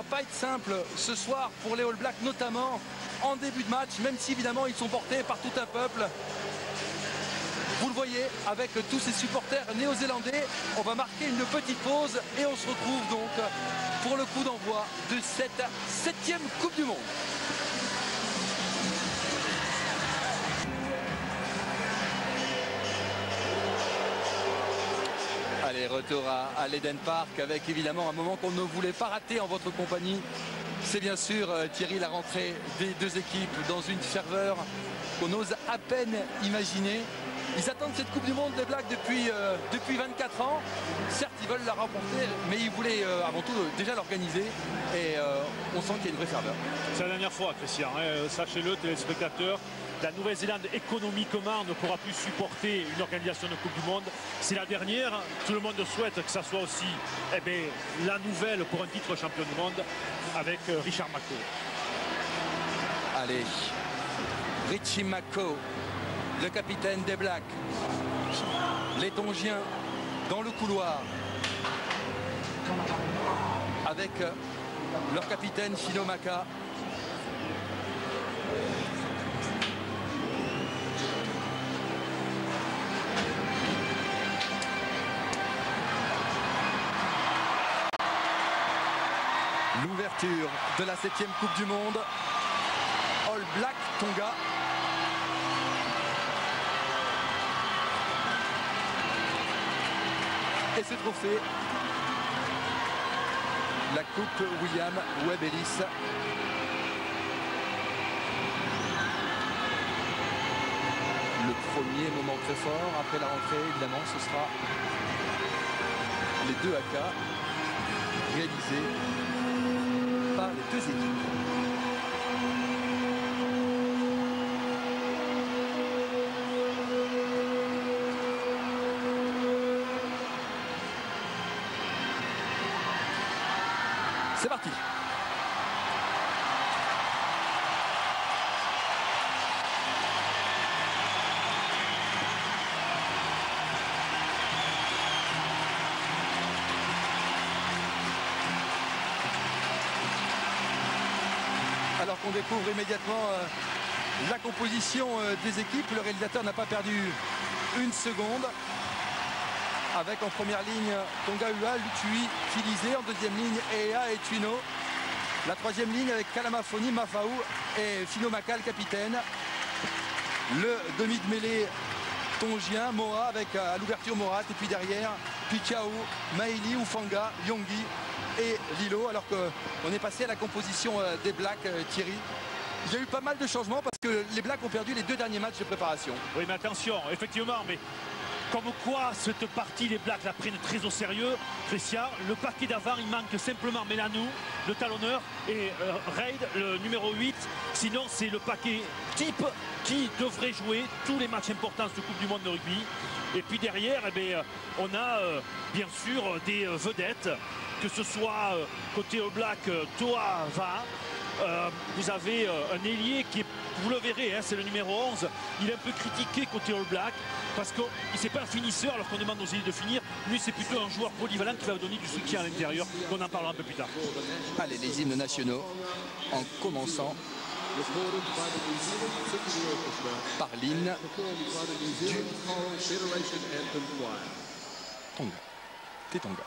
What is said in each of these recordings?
pas être simple ce soir pour les All Blacks, notamment en début de match, même si évidemment ils sont portés par tout un peuple. Vous le voyez avec tous ces supporters néo-zélandais. On va marquer une petite pause et on se retrouve donc pour le coup d'envoi de cette 7e Coupe du Monde. Allez, retour à l'Eden Park avec évidemment un moment qu'on ne voulait pas rater en votre compagnie. C'est bien sûr, Thierry, la rentrée des deux équipes dans une ferveur qu'on ose à peine imaginer. Ils attendent cette Coupe du Monde des Blacks depuis 24 ans. Certes, ils veulent la remporter, mais ils voulaient avant tout déjà l'organiser. Et on sent qu'il y a une vraie ferveur. C'est la dernière fois, Christian. Sachez-le, téléspectateurs. La Nouvelle-Zélande économiquement ne pourra plus supporter une organisation de Coupe du Monde. C'est la dernière. Tout le monde souhaite que ça soit aussi la nouvelle pour un titre champion du monde avec Richard Mako. Allez, Richie Mako, le capitaine des Blacks. Les Tongiens dans le couloir avec leur capitaine Shino Maka. L'ouverture de la 7e Coupe du Monde. All Black Tonga. Et ce trophée, la Coupe William Webb Ellis. Le premier moment très fort après la rentrée, évidemment, ce sera les 2 AK réalisés par les deux équipes. C'est parti. Alors qu'on découvre immédiatement la composition des équipes, le réalisateur n'a pas perdu une seconde. Avec en première ligne Tonga Ua, Lutui, Filizé, en deuxième ligne Ea et Tuino. La troisième ligne avec Kalamafoni, Mafau et Fino Maka, le capitaine. Le demi de mêlée tongien, Moa avec à l'ouverture Morat, et puis derrière Pichao, Maili, Ufanga, Yongi et Lilo, alors qu'on est passé à la composition des Blacks, Thierry. Il y a eu pas mal de changements parce que les Blacks ont perdu les 2 derniers matchs de préparation. Oui, mais attention, effectivement, mais comme quoi cette partie, les Blacks la prennent très au sérieux. Christian, le paquet d'avant, il manque simplement Melanou, le talonneur, et Reid, le numéro 8. Sinon, c'est le paquet type qui devrait jouer tous les matchs importants de cette Coupe du Monde de rugby. Et puis derrière, on a bien sûr des vedettes, que ce soit côté All Black, Toa Va. Vous avez un ailier qui est, vous le verrez, hein, c'est le numéro 11. Il est un peu critiqué côté All Black parce qu'il n'est pas un finisseur alors qu'on demande aux ailiers de finir. Lui, c'est plutôt un joueur polyvalent qui va donner du soutien à l'intérieur. On en parlera un peu plus tard. Allez, les hymnes nationaux en commençant par l'hymne du Tonga. Des Tonga.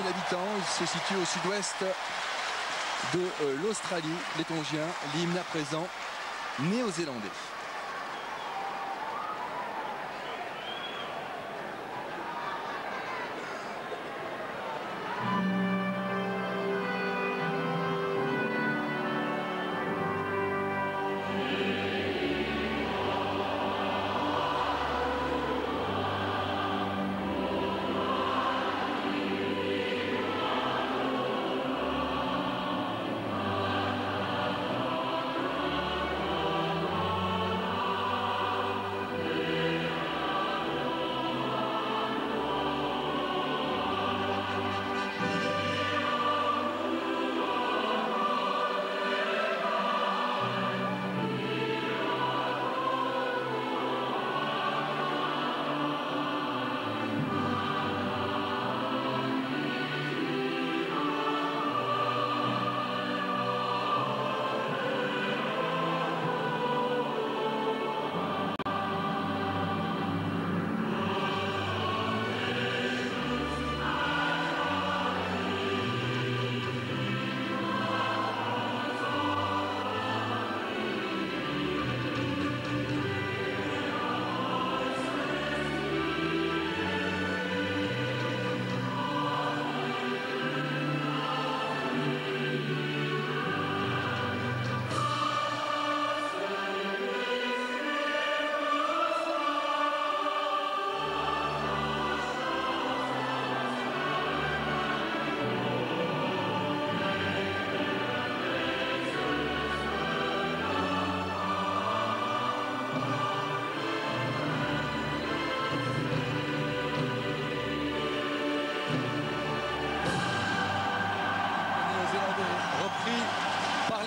000 habitants. Il se situe au sud-ouest de l'Australie. Les Tongiens, l'hymne à présent néo-zélandais.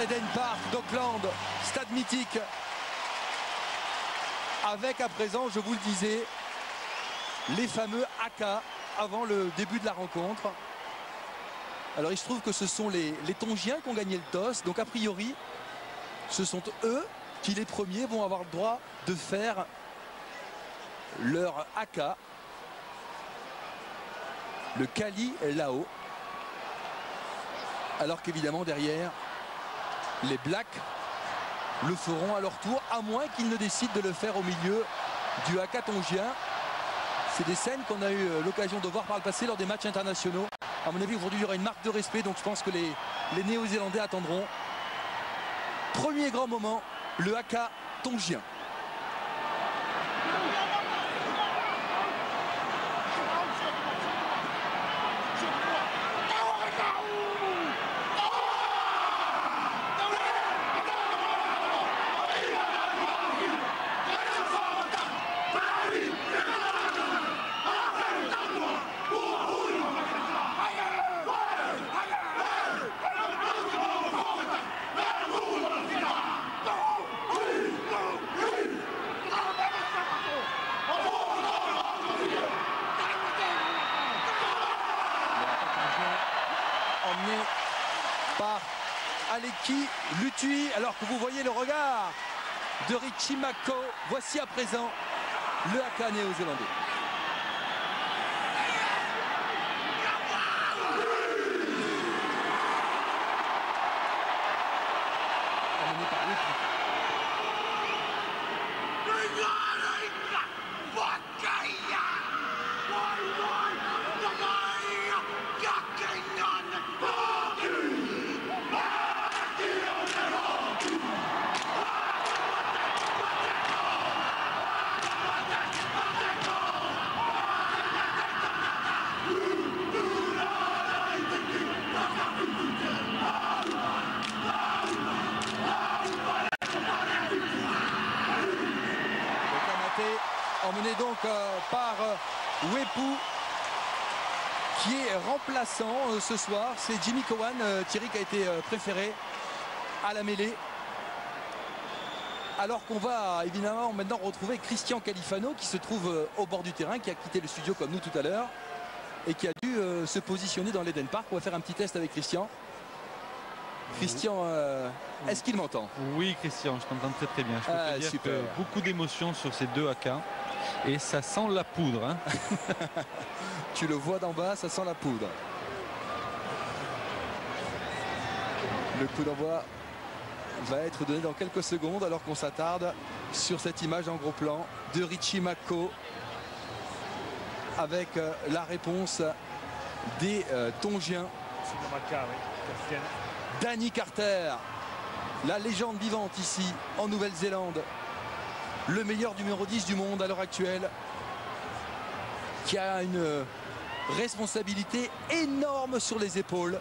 Eden Park d'Auckland, stade mythique, avec à présent, je vous le disais, les fameux haka avant le début de la rencontre. Alors il se trouve que ce sont les Tongiens qui ont gagné le toss, donc a priori ce sont eux qui les premiers vont avoir le droit de faire leur haka, le Kali Lao, alors qu'évidemment derrière les Blacks le feront à leur tour, à moins qu'ils ne décident de le faire au milieu du haka tongien. C'est des scènes qu'on a eu l'occasion de voir par le passé lors des matchs internationaux. À mon avis, aujourd'hui, il y aura une marque de respect, donc je pense que les Néo-Zélandais attendront. Premier grand moment, le haka tongien. Par Aleki Lutui, alors que vous voyez le regard de Richie Mako. Voici à présent le haka néo-zélandais. Amené par Lutui. Emmené donc par Wepu, qui est remplaçant ce soir. C'est Jimmy Cowan, Thierry, qui a été préféré à la mêlée. Alors qu'on va évidemment maintenant retrouver Christian Califano, qui se trouve au bord du terrain, qui a quitté le studio comme nous tout à l'heure et qui a dû se positionner dans l'Eden Park. On va faire un petit test avec Christian. Christian, est-ce qu'il m'entend? Oui, Christian, je t'entends très très bien. Je peux te dire super. que beaucoup d'émotions sur ces deux haka et ça sent la poudre. Hein. Tu le vois d'en bas, ça sent la poudre. Le coup d'envoi va être donné dans quelques secondes alors qu'on s'attarde sur cette image en gros plan de Richie McCaw avec la réponse des Tongiens. Danny Carter, la légende vivante ici en Nouvelle-Zélande, le meilleur numéro 10 du monde à l'heure actuelle, qui a une responsabilité énorme sur les épaules.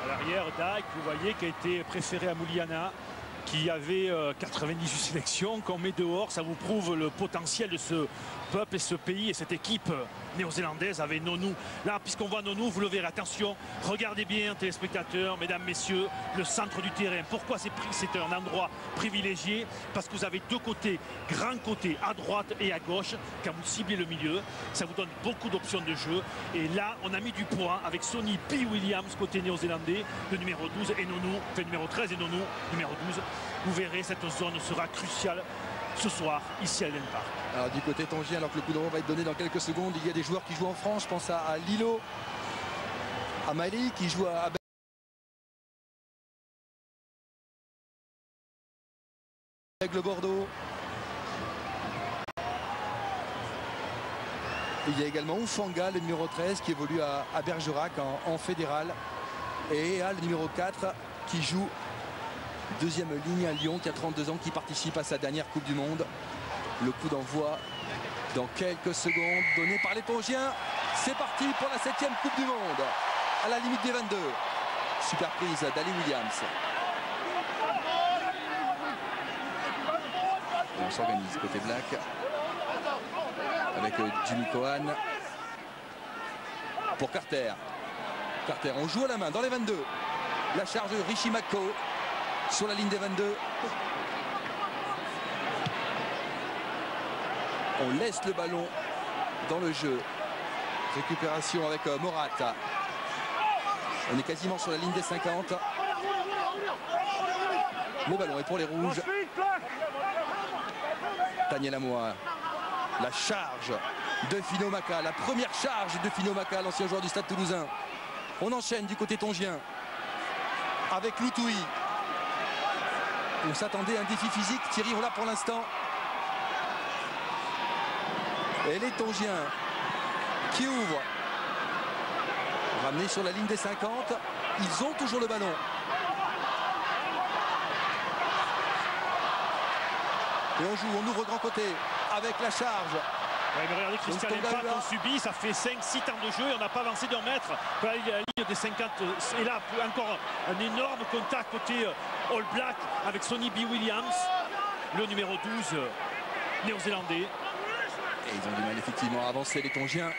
À l'arrière, Dyke, vous voyez, qui a été préféré à Mouliana, qui avait 98 sélections, qu'on met dehors. Ça vous prouve le potentiel de ce peuple et ce pays et cette équipe néo-zélandaise avec Nonou. Là, puisqu'on voit Nonou, vous le verrez, attention, regardez bien, téléspectateurs, mesdames, messieurs, le centre du terrain. Pourquoi c'est un endroit privilégié? Parce que vous avez deux côtés, grands côtés, à droite et à gauche. Quand vous ciblez le milieu, ça vous donne beaucoup d'options de jeu. Et là, on a mis du point avec Sonny B. Williams, côté néo-zélandais, le numéro 12 et Nonou, enfin numéro 13 et Nonou, numéro 12. Vous verrez, cette zone sera cruciale ce soir ici à Eden Park. Alors du côté tongien, alors que le coup d'envoi va être donné dans quelques secondes, il y a des joueurs qui jouent en France. Je pense à Lilo, à Mali qui joue à Aigle Bordeaux. Et il y a également Oufanga, le numéro 13, qui évolue à Bergerac en fédéral. Et à le numéro 4 qui joue deuxième ligne à Lyon, qui a 32 ans, qui participe à sa dernière Coupe du Monde. Le coup d'envoi dans quelques secondes donné par les Tongiens. C'est parti pour la 7e Coupe du Monde à la limite des 22. Super prise d'Ali Williams. Et on s'organise côté black avec Jimmy Cohan pour Carter. Carter, on joue à la main dans les 22. La charge de Richie McCaw sur la ligne des 22. On laisse le ballon dans le jeu. Récupération avec Morata. On est quasiment sur la ligne des 50. Le ballon est pour les rouges. Daniel Amoa. La charge de Fino Maka. La première charge de Fino Maka, l'ancien joueur du Stade Toulousain. On enchaîne du côté tongien avec Loutoui. On s'attendait à un défi physique. Thierry, on l'a pour l'instant. Et les Tongiens qui ouvrent. Ramenés sur la ligne des 50. Ils ont toujours le ballon. Et on joue, on ouvre grand côté avec la charge. Ouais, mais regardez, Christian, l'impact on subit, ça fait 5-6 temps de jeu et on n'a pas avancé d'un mètre. La ligne des 50, et là encore un énorme contact côté All Black avec Sonny B. Williams, le numéro 12 néo-zélandais. Et ils ont du mal effectivement à avancer les Tongiens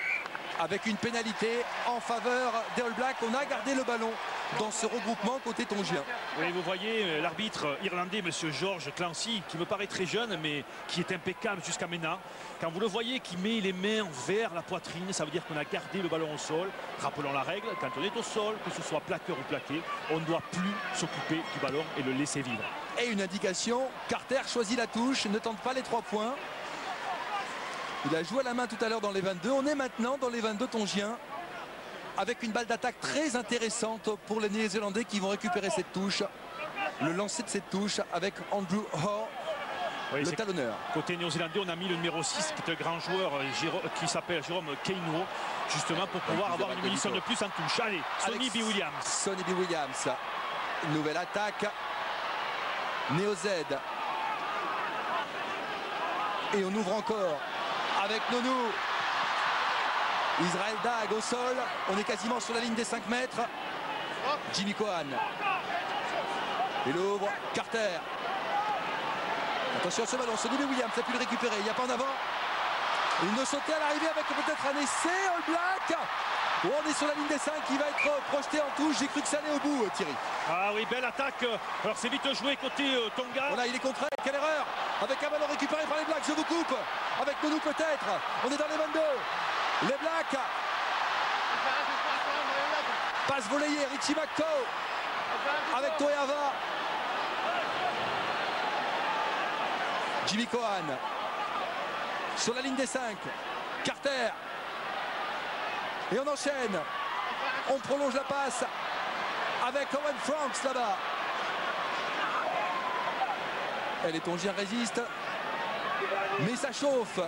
avec une pénalité en faveur des All Blacks. On a gardé le ballon dans ce regroupement côté tongien. Oui, vous voyez l'arbitre irlandais, monsieur George Clancy, qui me paraît très jeune, mais qui est impeccable jusqu'à maintenant. Quand vous le voyez qui met les mains vers la poitrine, ça veut dire qu'on a gardé le ballon au sol. Rappelons la règle, quand on est au sol, que ce soit plaqueur ou plaqué, on ne doit plus s'occuper du ballon et le laisser vivre. Et une indication, Carter choisit la touche, ne tente pas les 3 points. Il a joué à la main tout à l'heure dans les 22. On est maintenant dans les 22 tongiens avec une balle d'attaque très intéressante pour les Néo-Zélandais qui vont récupérer cette touche. Le lancer de cette touche avec Andrew Hoare, oui, le talonneur. Côté néo-zélandais, on a mis le numéro 6 qui est un grand joueur qui s'appelle Jérôme Keino, justement pour pouvoir avoir une munition de plus en touche. Allez, Sonny B. Williams. Sonny B. Williams. Nouvelle attaque. Néo-Z. Et on ouvre encore avec Nonou. Israël Dag au sol. On est quasiment sur la ligne des 5 mètres. Jimmy Cohan. Il ouvre. Carter. Attention à ce ballon. Sonny B. Williams a pu le récupérer. Il n'y a pas en avant. Il ne sautait à l'arrivée avec peut-être un essai. All Black. Oh, on est sur la ligne des 5 qui va être projeté en touche. J'ai cru que ça allait au bout, Thierry. Ah oui, belle attaque. Alors c'est vite joué côté Tonga. Voilà, il est contré. Quelle erreur. Avec un ballon récupéré par les Blacks. Je vous coupe. Avec Nonou peut-être. On est dans les 22. Les Blacks. Passe volleyée. Richie McCaw. Avec Toeava. Jimmy Cohan. Sur la ligne des 5. Carter. Et on enchaîne. On prolonge la passe avec Owen Franks là-bas. Et les Tongiens résistent. Mais ça chauffe.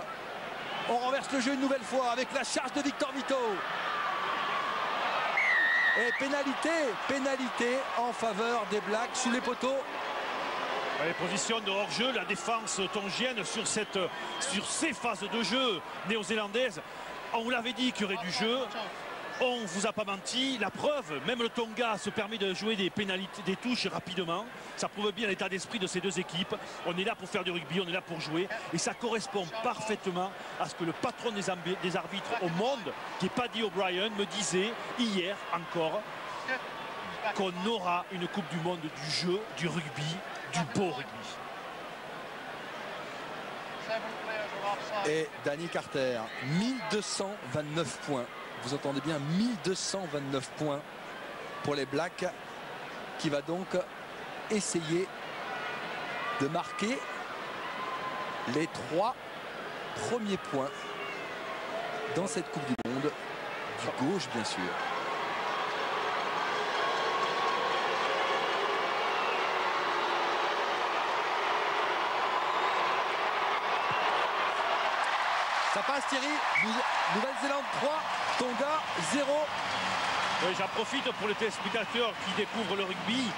On renverse le jeu une nouvelle fois avec la charge de Victor Vito. Et pénalité en faveur des Blacks sous les poteaux. Les positions de hors-jeu, la défense tongienne sur ces phases de jeu néo-zélandaises. On vous l'avait dit qu'il y aurait du jeu. On ne vous a pas menti. La preuve, même le Tonga se permet de jouer des pénalités, des touches rapidement. Ça prouve bien l'état d'esprit de ces deux équipes. On est là pour faire du rugby, on est là pour jouer. Et ça correspond parfaitement à ce que le patron des arbitres au monde, qui est Paddy O'Brien, me disait hier encore qu'on aura une Coupe du Monde du jeu, du rugby, du beau rugby. Et Danny Carter, 1229 points. Vous entendez bien, 1229 points pour les Blacks, qui va donc essayer de marquer les 3 premiers points dans cette Coupe du Monde, du gauche bien sûr. Ça passe Thierry, Nouvelle-Zélande 3, Tonga 0. Oui, j'en profite pour les téléspectateurs qui découvrent le rugby.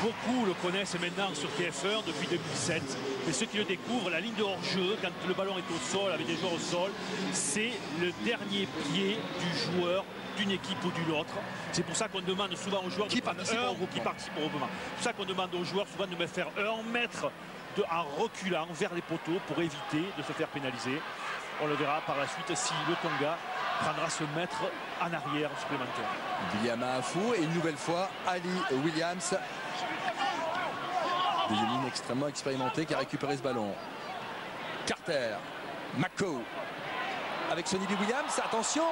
Beaucoup le connaissent maintenant sur TF1 depuis 2007. Mais ceux qui le découvrent, la ligne de hors-jeu, quand le ballon est au sol, avec des joueurs au sol, c'est le dernier pied du joueur d'une équipe ou d'une autre. C'est pour ça qu'on demande souvent aux joueurs qui participent au regroupement. C'est pour ça qu'on demande aux joueurs souvent de faire 1 mètre en reculant vers les poteaux pour éviter de se faire pénaliser. On le verra par la suite si le Tonga prendra ce mètre en arrière supplémentaire. William Afou et une nouvelle fois Ali Williams, des lignes extrêmement expérimentés, qui a récupéré ce ballon. Carter, Mako avec Sonny B. Williams, attention,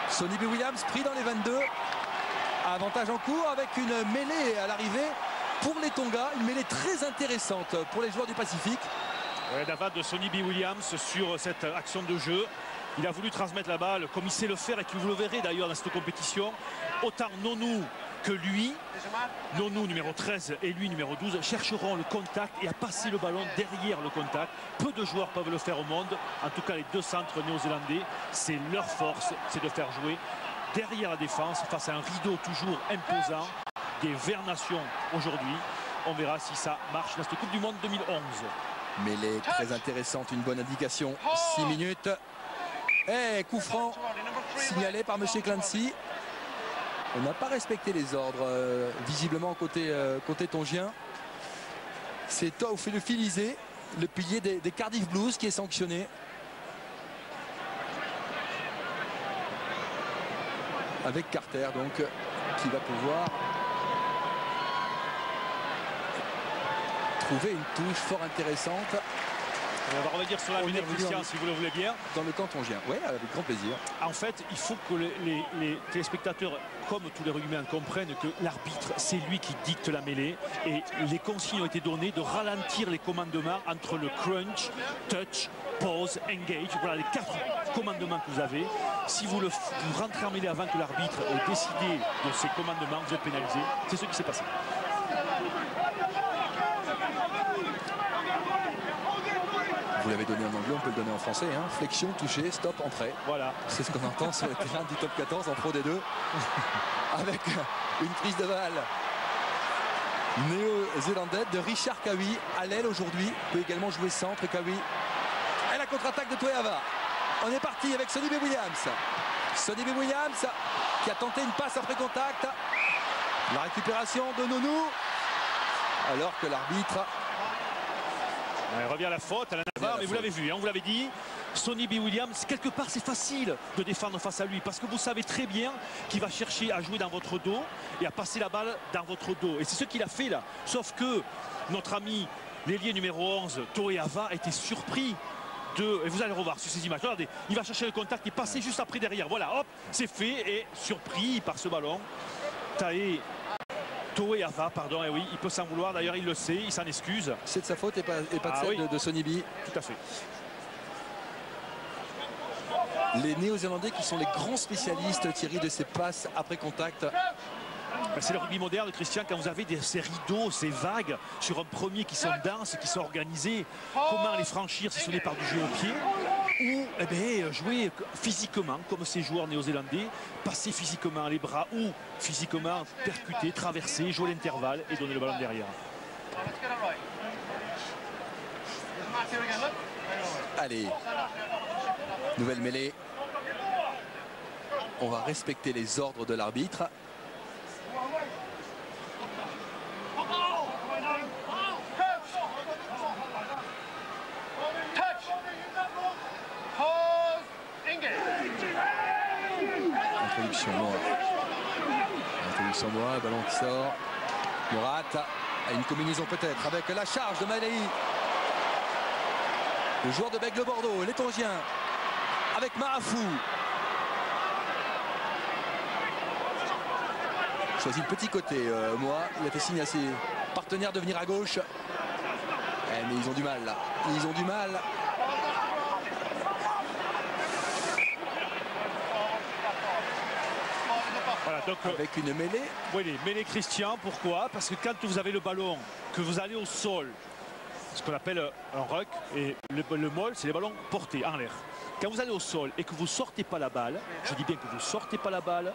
Sonny B. Williams pris dans les 22, avantage en cours avec une mêlée à l'arrivée pour les Tonga, une mêlée très intéressante pour les joueurs du Pacifique. Ouais, David de Sonny B. Williams sur cette action de jeu. Il a voulu transmettre la balle comme il sait le faire et que vous le verrez d'ailleurs dans cette compétition. Autant Nonou que lui, Nonou numéro 13 et lui numéro 12, chercheront le contact et à passer le ballon derrière le contact. Peu de joueurs peuvent le faire au monde. En tout cas, les deux centres néo-zélandais, c'est leur force, c'est de faire jouer derrière la défense face à un rideau toujours imposant des Verts Nations aujourd'hui. On verra si ça marche dans cette Coupe du Monde 2011. Mêlée très intéressante, une bonne indication. 6 minutes. Et coup franc signalé par M. Clancy. On n'a pas respecté les ordres visiblement côté tongien. C'est Taoufé Filizé, le pilier des Cardiff Blues, qui est sanctionné. Avec Carter donc qui va pouvoir trouver une touche fort intéressante. On va revenir sur la minute, Christian, si vous le voulez bien. Dans le camp tongien, oui, avec grand plaisir. En fait, il faut que les téléspectateurs, comme tous les rugbymen, comprennent que l'arbitre, c'est lui qui dicte la mêlée. Et les consignes ont été données de ralentir les commandements entre le crunch, touch, pause, engage. Voilà les 4 commandements que vous avez. Si vous rentrez en mêlée avant que l'arbitre ait décidé de ces commandements, vous êtes pénalisé. C'est ce qui s'est passé. Vous l'avez donné en anglais, on peut le donner en français. Hein. Flexion, toucher, stop, entrée. Voilà. C'est ce qu'on entend sur le terrain du top 14 en Pro D2. Avec une prise de balle néo-zélandaise de Richard Kawi à l'aile aujourd'hui. Peut également jouer centre, Kawi. Et la contre-attaque de Toeava. On est parti avec Sonny B. Williams. Sonny B. Williams qui a tenté une passe après contact. La récupération de Nonou. Alors que l'arbitre... Il revient à la faute, à la Navarre, mais vous l'avez vu, hein, on vous l'avait dit, Sonny B. Williams, quelque part c'est facile de défendre face à lui parce que vous savez très bien qu'il va chercher à jouer dans votre dos et à passer la balle dans votre dos. Et c'est ce qu'il a fait là. Sauf que notre ami, l'ailier numéro 11, Toeava, a été surpris de... Et vous allez revoir sur ces images. Regardez, il va chercher le contact et passer juste après derrière. Voilà, hop, c'est fait et surpris par ce ballon. Toeava, pardon, et oui, il peut s'en vouloir, d'ailleurs il le sait, il s'en excuse. C'est de sa faute et pas de celle de Sonny B. Tout à fait. Les Néo-Zélandais qui sont les grands spécialistes, Thierry, de ces passes après contact. C'est le rugby moderne, Christian, quand vous avez ces rideaux, ces vagues sur un premier qui sont denses, qui sont organisés. Comment les franchir si ce n'est par du jeu au pied, ou eh bien, jouer physiquement comme ces joueurs néo-zélandais, passer physiquement les bras ou physiquement percuter, traverser, jouer l'intervalle et donner le ballon derrière. Allez, nouvelle mêlée. On va respecter les ordres de l'arbitre. Introduction Morat. Introduction Morat, le ballon qui sort. Morat a une combinaison peut-être avec la charge de Malahi. Le joueur de Bègle Bordeaux, l'étongien, avec Marafou. Choisit le petit côté, moi. Il a fait signe à ses partenaires de venir à gauche. Mais ils ont du mal là. Ils ont du mal. Voilà, donc, avec une mêlée. Oui, les mêlées Christian, pourquoi? Parce que quand vous avez le ballon, que vous allez au sol, ce qu'on appelle un ruck, et le moll, c'est les ballons portés en l'air. Quand vous allez au sol et que vous ne sortez pas la balle, je dis bien que vous ne sortez pas la balle,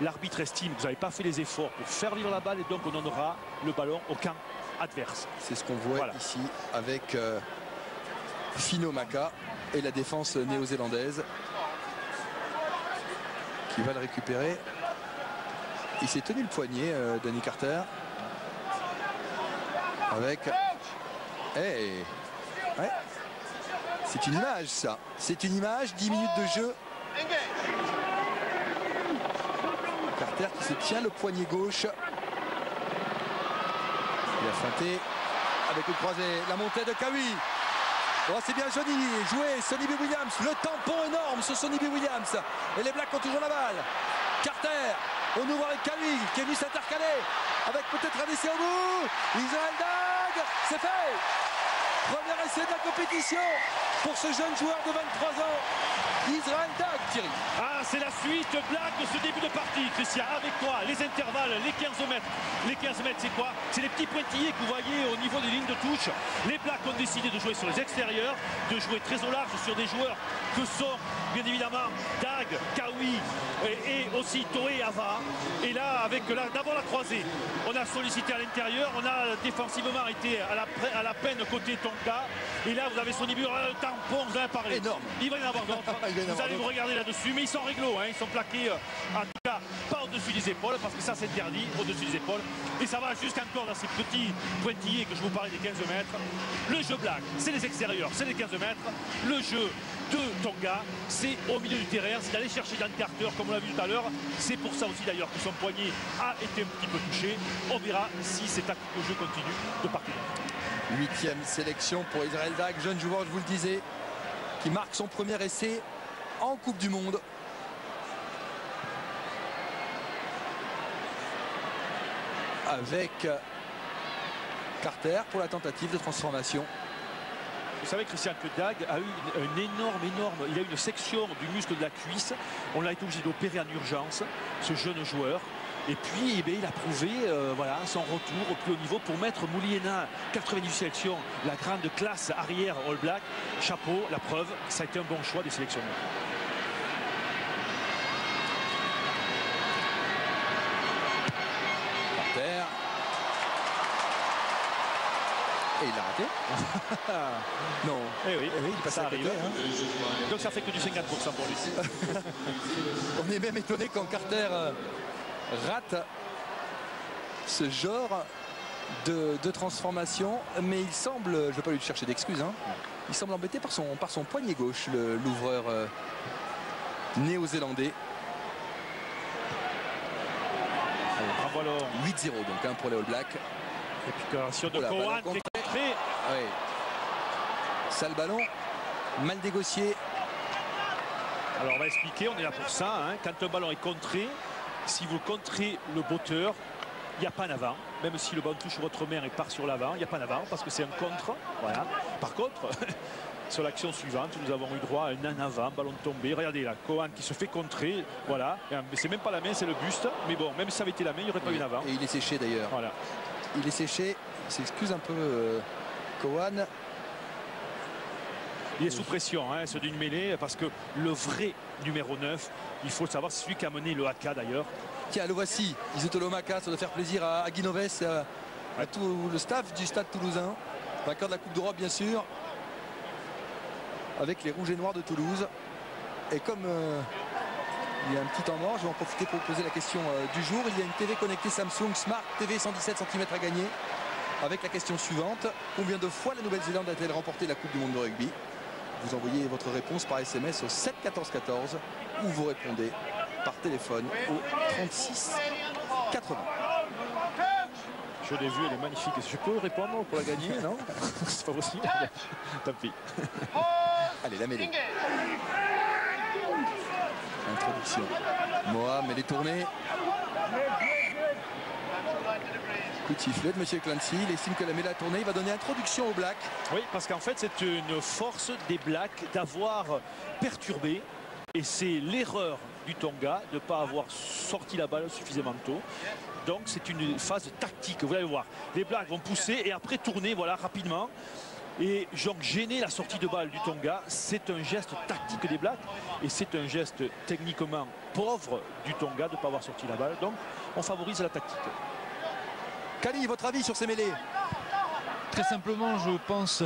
l'arbitre estime que vous n'avez pas fait les efforts pour faire vivre la balle et donc on donnera le ballon au camp adverse. C'est ce qu'on voit ici avec Fino Maka et la défense néo-zélandaise qui va le récupérer. Il s'est tenu le poignet, Danny Carter, avec... Hey. Ouais. C'est une image, ça. C'est une image, 10 minutes de jeu. Carter qui se tient le poignet gauche. Il a feinté avec le croisé. La montée de Kawi. Oh, c'est bien joli. Joué Sonny B. Williams. Le tampon énorme sur Sonny B. Williams. Et les Blacks ont toujours la balle. Carter. On ouvre avec Kawi qui est venu s'intercaler. Avec peut-être un essai au bout. Israël Dag. C'est fait. Premier essai de la compétition pour ce jeune joueur de 23 ans. Israël Dag, Thierry. Ah, c'est la suite blague de ce début de partie, Christian. Avec quoi? Les intervalles, les 15 mètres. Les 15 mètres, c'est quoi? C'est les petits pointillés que vous voyez au niveau des lignes de touche. Les Blacks ont décidé de jouer sur les extérieurs, de jouer très au large sur des joueurs que sont, bien évidemment, Dag, Kawi et aussi Toé Ava. Et là, avec d'abord la croisée, on a sollicité à l'intérieur, on a défensivement été à la peine côté Tonga. Et là, vous avez son début, le tampon, vous en avez parlé. Énorme. Il va y en avoir d'autres. Vous allez vous regarder là-dessus, mais ils sont réglo, hein, ils sont plaqués, en tout cas, pas au-dessus des épaules, parce que ça c'est interdit, au-dessus des épaules. Et ça va juste encore dans ces petits pointillés que je vous parlais des 15 mètres. Le jeu black, c'est les extérieurs, c'est les 15 mètres. Le jeu de Tonga, c'est au milieu du terrain, c'est d'aller chercher Dan Carter, comme on l'a vu tout à l'heure. C'est pour ça aussi d'ailleurs que son poignet a été un petit peu touché. On verra si cette tactique de jeu continue de partir. 8e sélection pour Israël Dag, jeune joueur, je vous le disais, qui marque son premier essai en Coupe du Monde. Avec Carter pour la tentative de transformation. Vous savez, Christian, que Dag a eu une énorme, il a eu une section du muscle de la cuisse. On l'a été obligé d'opérer en urgence, ce jeune joueur. Et puis, eh bien, il a prouvé voilà, son retour au plus haut niveau pour mettre Mouliena, 98 sélections, la grande classe arrière All Black. Chapeau, la preuve, ça a été un bon choix des sélectionneurs. Carter. Et il l'a raté. Non. Eh oui, il passe à côté, hein. Donc ça fait que du 50% pour lui. On est même étonné quand Carter rate ce genre de transformation, mais il semble, je ne vais pas lui chercher d'excuses, hein, il semble embêté par son poignet gauche, l'ouvreur néo-zélandais. 8-0 donc hein, pour les All Blacks. Récupération de Cowan qui est contré. Oui. Sale ballon, mal négocié. Alors on va expliquer, on est là pour ça, hein. Quand un ballon est contré, si vous contrez le botteur, il n'y a pas en avant. Même si le ballon touche votre main et part sur l'avant, il n'y a pas en avant parce que c'est un contre. Voilà. Par contre, sur l'action suivante, nous avons eu droit à un en avant, ballon tombé. Regardez là, Cohen qui se fait contrer. Voilà, c'est même pas la main, c'est le buste. Mais bon, même si ça avait été la main, il n'y aurait pas eu un avant. Et il est séché d'ailleurs. Voilà. Il est séché, il s'excuse un peu Cohen. Il est sous pression, hein, c'est d'une mêlée, parce que le vrai numéro 9, il faut le savoir, c'est celui qui a mené le haka d'ailleurs. Tiens, le voici, Isotolo Maka, ça doit faire plaisir à Guinoves, à tout le staff du Stade Toulousain. Vainqueur de la Coupe d'Europe, bien sûr, avec les Rouges et Noirs de Toulouse. Et comme il y a un petit temps mort, je vais en profiter pour poser la question du jour. Il y a une TV connectée Samsung Smart TV 117 cm à gagner. Avec la question suivante, combien de fois la Nouvelle-Zélande a-t-elle remporté la Coupe du Monde de rugby? Vous envoyez votre réponse par SMS au 7 14 14 ou vous répondez par téléphone au 36 80. Je l'ai vu, elle est magnifique. Je peux répondre pour la gagner? Non, c'est pas possible. Tant pis. Allez, la mêlée. Introduction. Mohamed, elle est tournée. Coup de sifflet de M. Clancy. Il estime que la mêlée a tourné. Il va donner introduction aux Blacks. Oui, parce qu'en fait, c'est une force des Blacks d'avoir perturbé. Et c'est l'erreur du Tonga de ne pas avoir sorti la balle suffisamment tôt. Donc c'est une phase tactique. Vous allez voir. Les Blacks vont pousser et après tourner, voilà, rapidement. Et donc gêner la sortie de balle du Tonga, c'est un geste tactique des Blacks. Et c'est un geste techniquement pauvre du Tonga de ne pas avoir sorti la balle. Donc on favorise la tactique. Kali, votre avis sur ces mêlées? Très simplement, je pense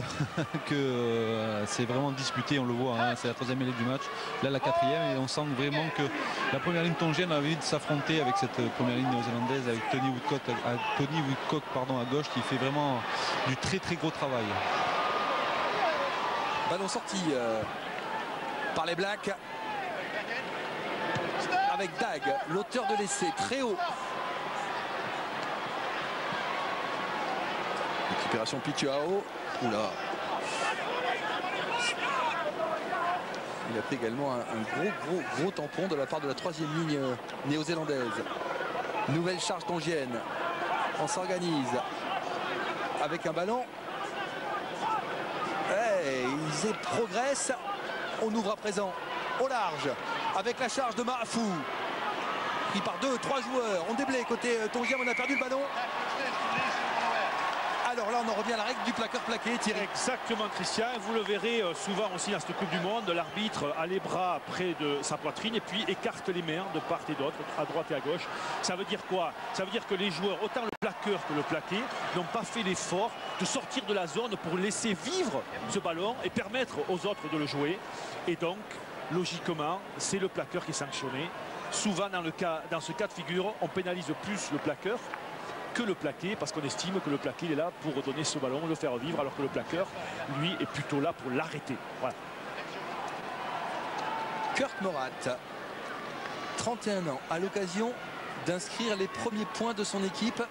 que c'est vraiment disputé, on le voit, hein, c'est la troisième mêlée du match, là la quatrième, et on sent vraiment que la première ligne tongienne a envie de s'affronter avec cette première ligne néo-zélandaise, avec Tony Woodcock à gauche, qui fait vraiment du très gros travail. Ballon sorti par les Blacks avec Dag, l'auteur de l'essai, très haut. Récupération Pichuao. Oula. Il a pris également un gros tampon de la part de la troisième ligne néo-zélandaise. Nouvelle charge tongienne. On s'organise avec un ballon. Ils progressent. On ouvre à présent au large avec la charge de Mahafou. Pris par 2-3 joueurs. On déblaye côté tongien, on a perdu le ballon. Alors là, on en revient à la règle du plaqueur plaqué, Thierry. Exactement, Christian. Vous le verrez souvent aussi dans cette Coupe du Monde. L'arbitre a les bras près de sa poitrine et puis écarte les mains de part et d'autre, à droite et à gauche. Ça veut dire quoi? Ça veut dire que les joueurs, autant le plaqueur que le plaqué, n'ont pas fait l'effort de sortir de la zone pour laisser vivre ce ballon et permettre aux autres de le jouer. Et donc, logiquement, c'est le plaqueur qui est sanctionné. Souvent, dans ce cas de figure, on pénalise plus le plaqueur que le plaqué, parce qu'on estime que le plaqué il est là pour donner ce ballon, le faire vivre, alors que le plaqueur, lui, est plutôt là pour l'arrêter. Voilà. Kurt Morat, 31 ans, à l'occasion d'inscrire les premiers points de son équipe.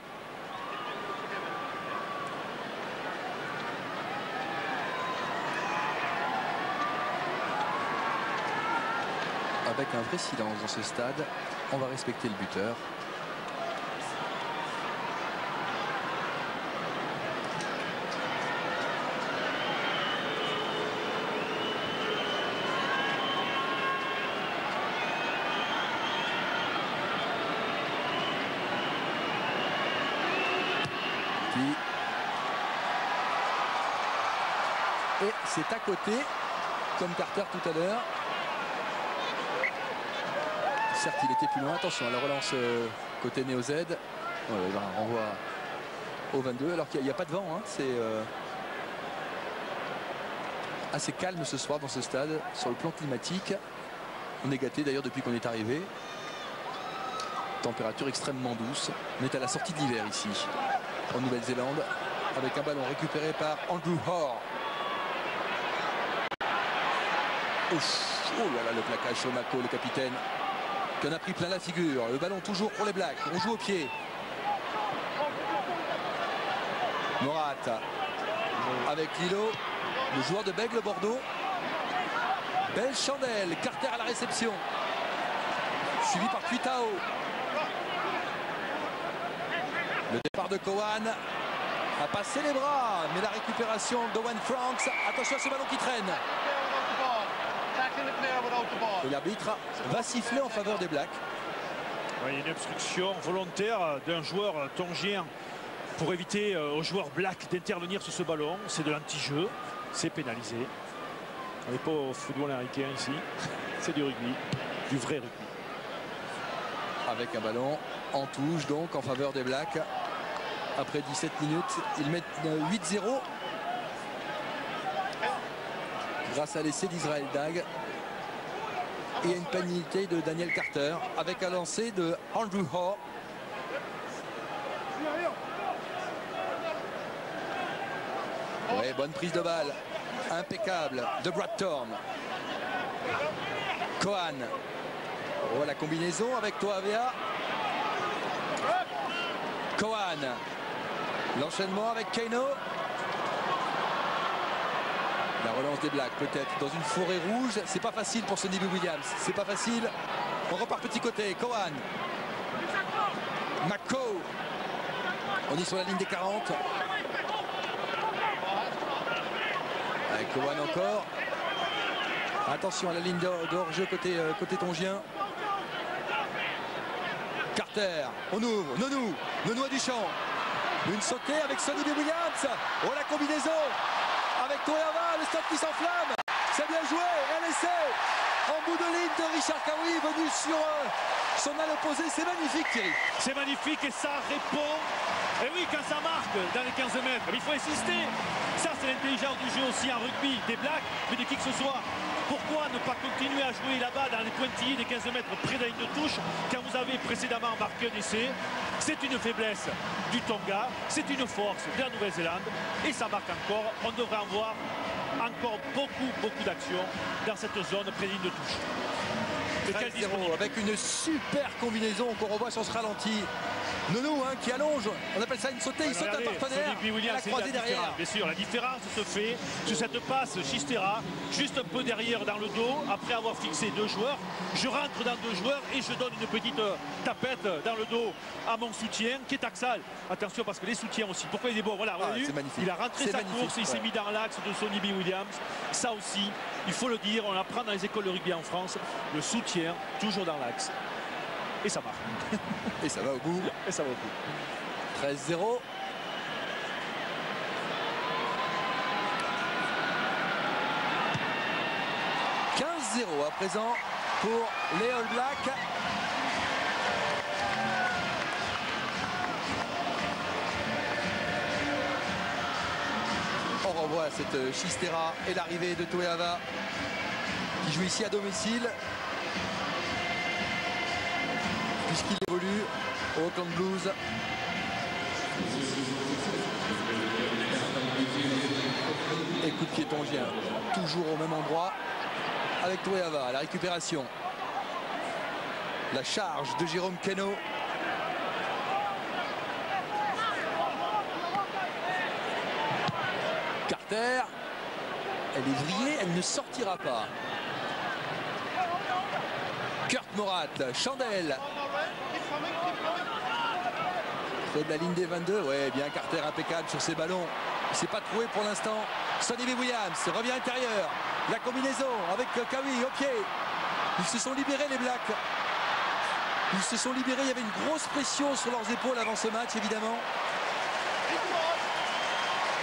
Avec un vrai silence dans ce stade, on va respecter le buteur. Et c'est à côté, comme Carter tout à l'heure. Certes, il était plus loin. Attention à la relance côté Néo-Z. Il renvoie au 22, alors qu'il n'y a pas de vent. Hein. C'est assez calme ce soir dans ce stade, sur le plan climatique. On est gâté d'ailleurs depuis qu'on est arrivé. Température extrêmement douce. On est à la sortie de l'hiver ici, en Nouvelle-Zélande, avec un ballon récupéré par Andrew Hoare. Ouf, oh là là, le plaquage sur Mako, le capitaine, qui en a pris plein la figure. Le ballon toujours pour les Blacks. On joue au pied. Morat avec Lilo, le joueur de Bègle Bordeaux. Belle chandelle. Carter à la réception, suivi par Kuitao. Le départ de Cohen. a passé les bras, mais la récupération d'Owen Franks. Attention à ce ballon qui traîne. Et l'arbitre va siffler en faveur des Blacks. Oui, une obstruction volontaire d'un joueur tongien pour éviter aux joueurs Blacks d'intervenir sur ce ballon. C'est de l'anti-jeu, c'est pénalisé. On n'est pas au football américain ici, c'est du rugby, du vrai rugby. Avec un ballon en touche donc en faveur des Blacks. Après 17 minutes, ils mettent 8-0 grâce à l'essai d'Israël Dag. Et une pénalité de Daniel Carter avec un lancer de Andrew Hoare. Ouais, bonne prise de balle, impeccable de Brad Thorne. Cohan. Oh, la combinaison avec Toavea. Cohan. L'enchaînement avec Keno. La relance des Blacks peut-être dans une forêt rouge. C'est pas facile pour Sonny Bill Williams. C'est pas facile. On repart petit côté. Cohan. McCaw. On est sur la ligne des 40. Avec Cohan encore. Attention à la ligne de hors-jeu côté tongien. Carter. On ouvre. Nonou à Duchamp. Une sautée avec Sonny Bill Williams. Oh, la combinaison avec Toyava, le stade qui s'enflamme. C'est bien joué. Un essai en bout de ligne de Richard Cowie venu sur son aile opposée. C'est magnifique, Thierry. C'est magnifique et ça répond. Et oui, quand ça marque dans les 15 mètres, il faut insister. Ça, c'est l'intelligence du jeu aussi en rugby des Blacks, mais de qui que ce soit. Pourquoi ne pas continuer à jouer là-bas dans les pointillés des 15 mètres près de la ligne de touche quand vous avez précédemment marqué un essai? C'est une faiblesse du Tonga, c'est une force de la Nouvelle-Zélande et ça marque encore. On devrait en voir encore beaucoup d'actions dans cette zone près de la ligne de touche. 13-0 avec une super combinaison qu'on revoit sur ce ralenti. Nonou qui allonge, on appelle ça une sautée, il saute un partenaire, Williams, la croisée derrière. Bien sûr, la différence se fait sur cette passe Chistera, juste un peu derrière dans le dos, après avoir fixé deux joueurs. Je rentre dans deux joueurs et je donne une petite tapette dans le dos à mon soutien qui est Axal. Attention parce que les soutiens aussi, pourquoi il est bon, voilà, il a rentré sa course et il s'est mis dans l'axe de Sonny Bill Williams. Ça aussi, il faut le dire, on apprend dans les écoles de rugby en France, le soutien toujours dans l'axe. Et ça marche. Et ça va au bout. Et ça va au bout. 13-0. À présent pour les All Blacks. On revoit cette Chistera et l'arrivée de Toeava qui joue ici à domicile puisqu'il évolue au Auckland Blues. Et coup de pied tongien toujours au même endroit avec Toeava, la récupération, la charge de Jérôme Keno. Carter, elle est vrillée, elle ne sortira pas. Kurt Morat, Chandelle. Près de la ligne des 22, ouais, bien Carter impeccable sur ses ballons. Il ne s'est pas trouvé pour l'instant. Sonny Bill Williams revient intérieur. La combinaison avec Cowie au pied. Ils se sont libérés les Blacks. Ils se sont libérés. Il y avait une grosse pression sur leurs épaules avant ce match évidemment.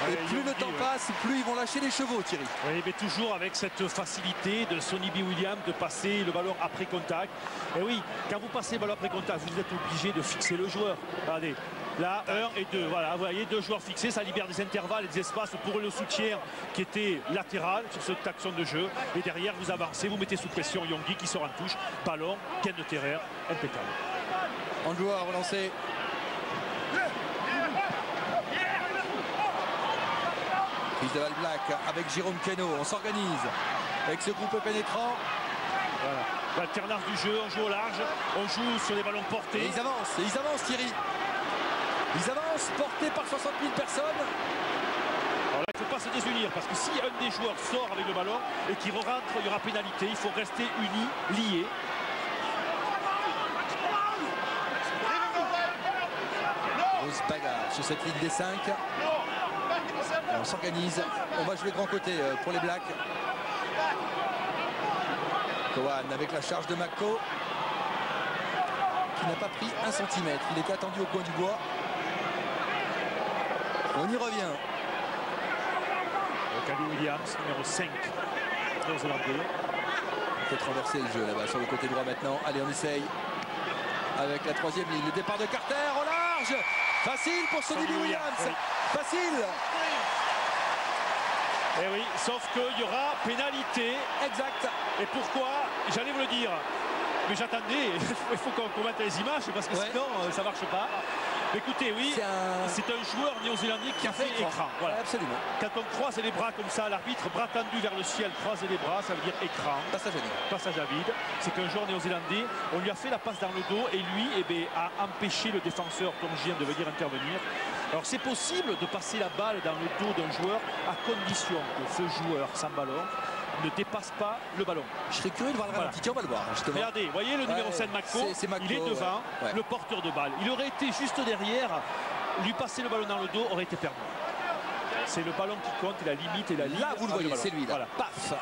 Et plus le temps passe, plus ils vont lâcher les chevaux, Thierry. Oui, mais toujours avec cette facilité de Sonny Bill Williams de passer le ballon après contact. Et oui, quand vous passez le ballon après contact, vous êtes obligé de fixer le joueur. Regardez, là, 1 et 2. Voilà, vous voyez, deux joueurs fixés, ça libère des intervalles et des espaces pour le soutien qui était latéral sur cette action de jeu. Et derrière, vous avancez, vous mettez sous pression Yonggi qui sort en touche. Ballon, gain de terrain, impeccable. Andrew a relancé. Prise de balle Black avec Jérôme Keno. On s'organise avec ce groupe pénétrant. Voilà. L'alternance du jeu, on joue au large, on joue sur les ballons portés. Et ils avancent Thierry. Ils avancent, portés par 60 000 personnes. Alors là, il ne faut pas se désunir parce que si un des joueurs sort avec le ballon et qu'il rentre, il y aura pénalité. Il faut rester unis, liés. Grosse bagarre sur cette ligne des 5. on s'organise. On va jouer grand côté pour les Blacks. Cowan avec la charge de Mako, qui n'a pas pris 1 cm. Il était attendu au coin du bois. On y revient. Calvin Williams, numéro 5 néo-zélandais. On peut traverser le jeu là-bas sur le côté droit maintenant. Allez, on essaye. Avec la 3e ligne. Le départ de Carter au large. Facile pour Sonny Williams. Oui. Facile. Et oui, sauf qu'il y aura pénalité. Exact. Et pourquoi? J'allais vous le dire. Mais j'attendais. Il faut qu'on mette les images parce que sinon ça ne marche pas. Écoutez, oui, c'est un joueur néo-zélandais qui a fait écran. Voilà. Absolument. Quand on croise les bras comme ça, l'arbitre, bras tendus vers le ciel, croise les bras, ça veut dire écran. Passage à vide. Passage à vide. C'est qu'un joueur néo-zélandais, on lui a fait la passe dans le dos et lui a empêché le défenseur tongien de venir intervenir. Alors c'est possible de passer la balle dans le dos d'un joueur à condition que ce joueur sans ballon ne dépasse pas le ballon. Je serais curieux de voir le ralenti. On va le voir justement. Regardez, vous voyez le numéro 7 Mako, il est devant le porteur de balle. Il aurait été juste derrière, lui passer le ballon dans le dos aurait été perdu. C'est le ballon qui compte, la limite et la ligne. Là vous le voyez, c'est lui là. Voilà. Paf.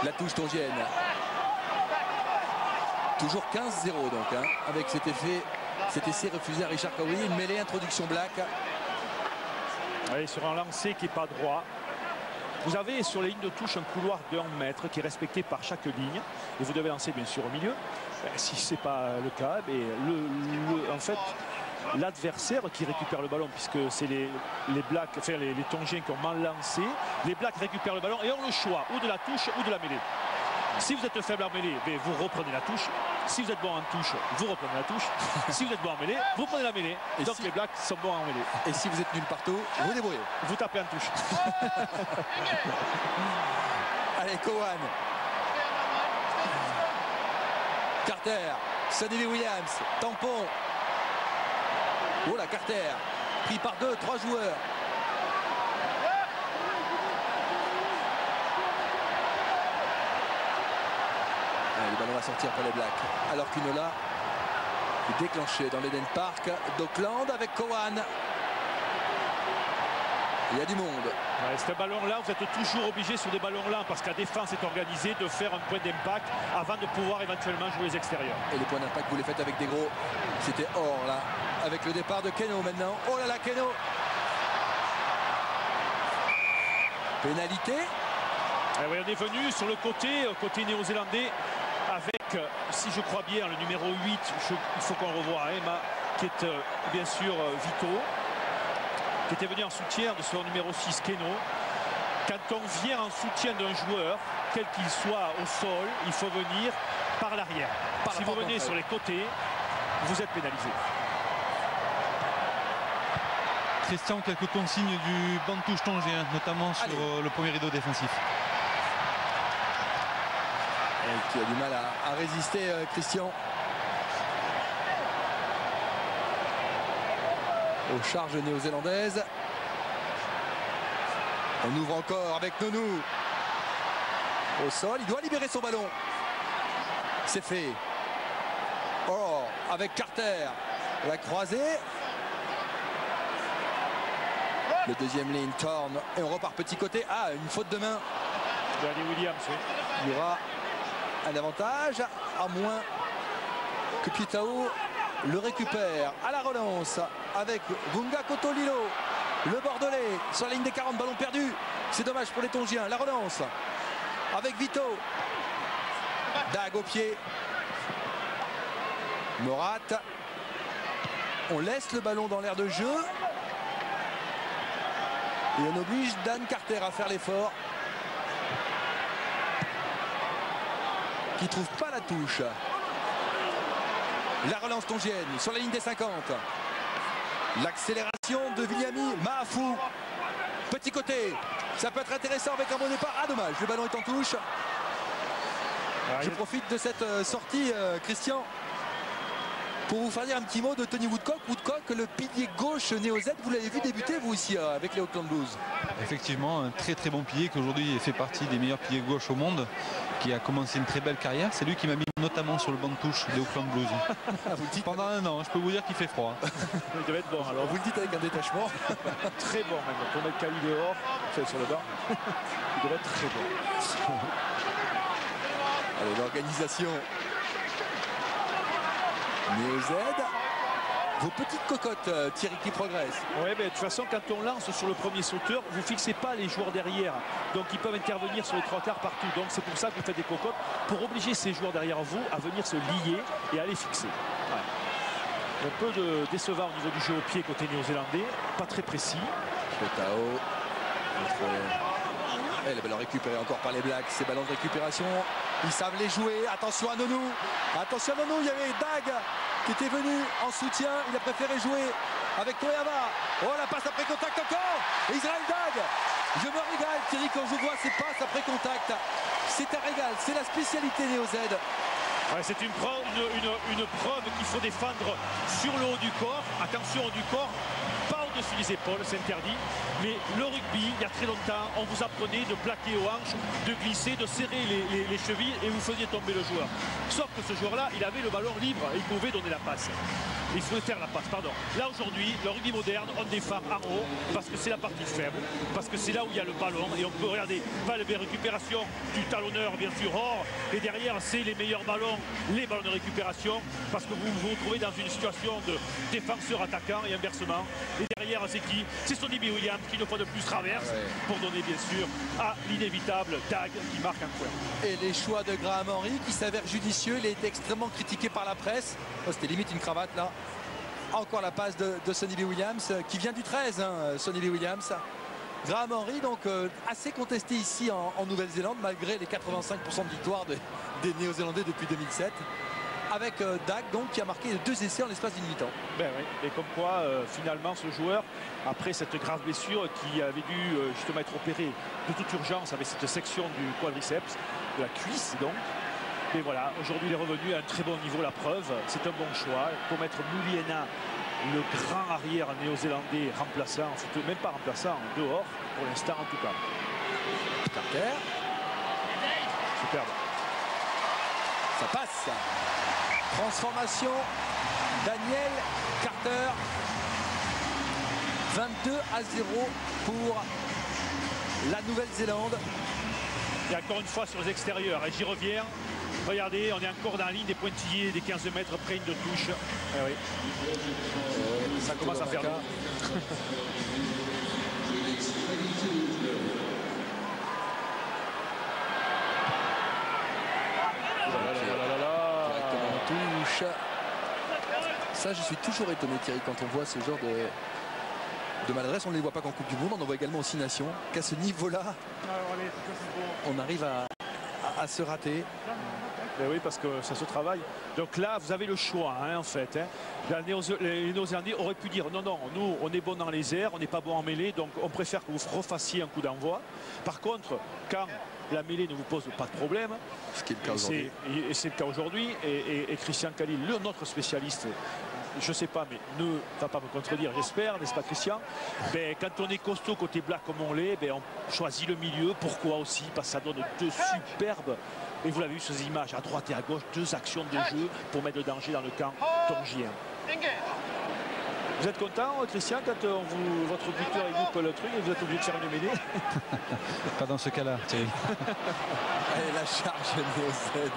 La touche tongienne. Toujours 15-0 donc hein, avec cet essai refusé à Richard Cowie. Une mêlée, introduction Black. Oui, sur un lancer qui n'est pas droit. Vous avez sur les lignes de touche un couloir de 1 mètre qui est respecté par chaque ligne. Et vous devez lancer bien sûr au milieu. Si ce n'est pas le cas, en fait, l'adversaire qui récupère le ballon, puisque c'est les Blacks, enfin les Tongiens qui ont mal lancé. Les Blacks récupèrent le ballon et ont le choix ou de la touche ou de la mêlée. Si vous êtes faible en mêlée, vous reprenez la touche. Si vous êtes bon en touche, vous reprenez la touche. Si vous êtes bon en mêlée, vous prenez la mêlée. Et donc les Blacks sont bons en mêlée. Et si vous êtes nul partout, vous débrouillez. Vous tapez en touche. Allez, Cowan. Carter. Sonny Williams. Tampon. Oh la Carter. Pris par 2-3 joueurs. Le ballon va sortir pour les Blacks. Alors qu'Unola est déclenché dans l'Eden Park d'Auckland avec Cowan. Il y a du monde. Ouais, ce ballon-là, vous êtes toujours obligé sur des ballons-là, parce que la défense est organisée, de faire un point d'impact avant de pouvoir éventuellement jouer les extérieurs. Et les points d'impact, vous les faites avec des gros. C'était hors là. Avec le départ de Keno maintenant. Oh là là, Keno. Pénalité. Et ouais, on est venu sur le côté néo-zélandais. Avec, si je crois bien, le numéro 8, il faut qu'on revoie, Emma, qui est bien sûr Vito, qui était venu en soutien de son numéro 6, Keno. Quand on vient en soutien d'un joueur, quel qu'il soit au sol, il faut venir par l'arrière. Si vous venez sur les côtés, vous êtes pénalisé. Christian, quelques consignes du banc de touche tongien, notamment sur le premier rideau défensif. Qui a du mal à résister, Christian. Aux charges néo-zélandaises. On ouvre encore avec Nonou. Au sol, il doit libérer son ballon. C'est fait. Oh, avec Carter. La croisée. Le deuxième ligne tourne et on repart petit côté. Ah, une faute de main. Williams, oui. Il y aura un avantage, à moins que Pietao le récupère à la relance avec Vunga Kotolilo, le Bordelais sur la ligne des 40, ballon perdu. C'est dommage pour les Tongiens. La relance avec Vito. Dag au pied. Morat. On laisse le ballon dans l'air de jeu. Et on oblige Dan Carter à faire l'effort. Qui ne trouve pas la touche. La relance tongienne sur la ligne des 50. L'accélération de Viliami Mahafou. Petit côté. Ça peut être intéressant avec un bon départ. Ah dommage, le ballon est en touche. Je profite de cette sortie, Christian. Pour vous faire dire un petit mot de Tony Woodcock. Woodcock, le pilier gauche néo-Z, vous l'avez vu débuter vous aussi avec les Auckland Blues. Effectivement, un très très bon pilier qui aujourd'hui fait partie des meilleurs piliers gauche au monde, qui a commencé une très belle carrière. C'est lui qui m'a mis notamment sur le banc de touche des Auckland Blues. Vous le dites Pendant un an, je peux vous dire qu'il fait froid. Il devait être bon. Alors vous le dites avec un détachement. Très bon même. Pour mettre Kali dehors, enfin, sur le banc, il devait être très bon. Allez, l'organisation néo-Z. Vos petites cocottes, Thierry, qui progressent. Oui, mais de toute façon, quand on lance sur le premier sauteur, vous ne fixez pas les joueurs derrière. Donc, ils peuvent intervenir sur les trois quarts partout. Donc, c'est pour ça que vous faites des cocottes, pour obliger ces joueurs derrière vous à venir se lier et à les fixer. Ouais. Un peu de décevant au niveau du jeu au pied côté néo-zélandais. Pas très précis. Kotao. Le ballon récupéré encore par les Blacks. Ces ballons de récupération, ils savent les jouer. Attention à Nonou. Attention à Nonou, il y avait Dag qui était venu en soutien. Il a préféré jouer avec Toyama. Oh, la passe après contact encore. Israël Dag. Je me régale, Thierry, quand je vois ces passes après contact. C'est un régal. C'est la spécialité néo-Z. Ouais, c'est une preuve qu'il faut défendre sur le haut du corps. Attention au du corps, pas au-dessus des épaules, c'est interdit. Mais le rugby, il y a très longtemps, on vous apprenait de plaquer aux hanches, de glisser, de serrer les chevilles et vous faisiez tomber le joueur. Sauf que ce joueur-là, il avait le ballon libre et il pouvait donner la passe. Il faut faire la passe, pardon. Là aujourd'hui, le rugby moderne, on défend en haut parce que c'est la partie faible, parce que c'est là où il y a le ballon et on peut regarder pas les récupérations du talonneur bien sûr hors et derrière c'est les meilleurs ballons, les ballons de récupération parce que vous vous retrouvez dans une situation de défenseur attaquant et inversement. Et derrière c'est qui? C'est Sonny B. Williams qui une fois de plus traverse pour donner bien sûr à l'inévitable Dag qui marque un coin. Et les choix de Graham Henry qui s'avèrent judicieux, il a été extrêmement critiqué par la presse. Oh, c'était limite une cravate là. Encore la passe de Sonny B. Williams qui vient du 13, hein, Sonny B. Williams. Graham Henry donc assez contesté ici en Nouvelle-Zélande malgré les 85% de victoire des Néo-Zélandais depuis 2007. Avec Dag donc qui a marqué 2 essais en l'espace d'une mi-temps. Ben oui, et comme quoi finalement ce joueur, après cette grave blessure qui avait dû justement être opéré de toute urgence avec cette section du quadriceps, de la cuisse donc. Et voilà, aujourd'hui il est revenu à un très bon niveau, la preuve, c'est un bon choix. Pour mettre Muliaina, le grand arrière néo-zélandais remplaçant, même pas remplaçant, dehors, pour l'instant en tout cas. Carter. Superbe. Ça passe. Transformation, Daniel Carter. 22-0 pour la Nouvelle-Zélande. Et encore une fois sur les extérieurs, et j'y reviens. Regardez, on est encore dans la ligne des pointillés des 15 mètres près de touche. Eh oui. Ça commence à faire long. Directement en touche. Ça, je suis toujours étonné, Thierry, quand on voit ce genre de maladresse. On ne les voit pas qu'en Coupe du Monde, on en voit également en 6 nations. Qu'à ce niveau-là, on arrive à se rater. Mais oui, parce que ça se travaille. Donc là, vous avez le choix, hein, en fait. Hein. Les Néo-Zélandais auraient pu dire non, non, nous, on est bon dans les airs, on n'est pas bon en mêlée, donc on préfère que vous refassiez un coup d'envoi. Par contre, quand la mêlée ne vous pose pas de problème, ce qui est le cas aujourd'hui. Et c'est le cas aujourd'hui, et Christian Khalil, notre spécialiste, je ne sais pas, mais ne va pas me contredire, j'espère, n'est-ce pas Christian? Ben, quand on est costaud côté black comme on l'est, ben, on choisit le milieu. Pourquoi aussi? Parce que ça donne 2 superbes. Et vous l'avez vu ces images, à droite et à gauche, 2 actions de jeu pour mettre le danger dans le camp tongien. Vous êtes content, Christian, quand votre buteur loupe le truc et vous êtes obligé de faire une mêlée? Pas dans ce cas-là, Thierry. Allez, la charge néo-Z.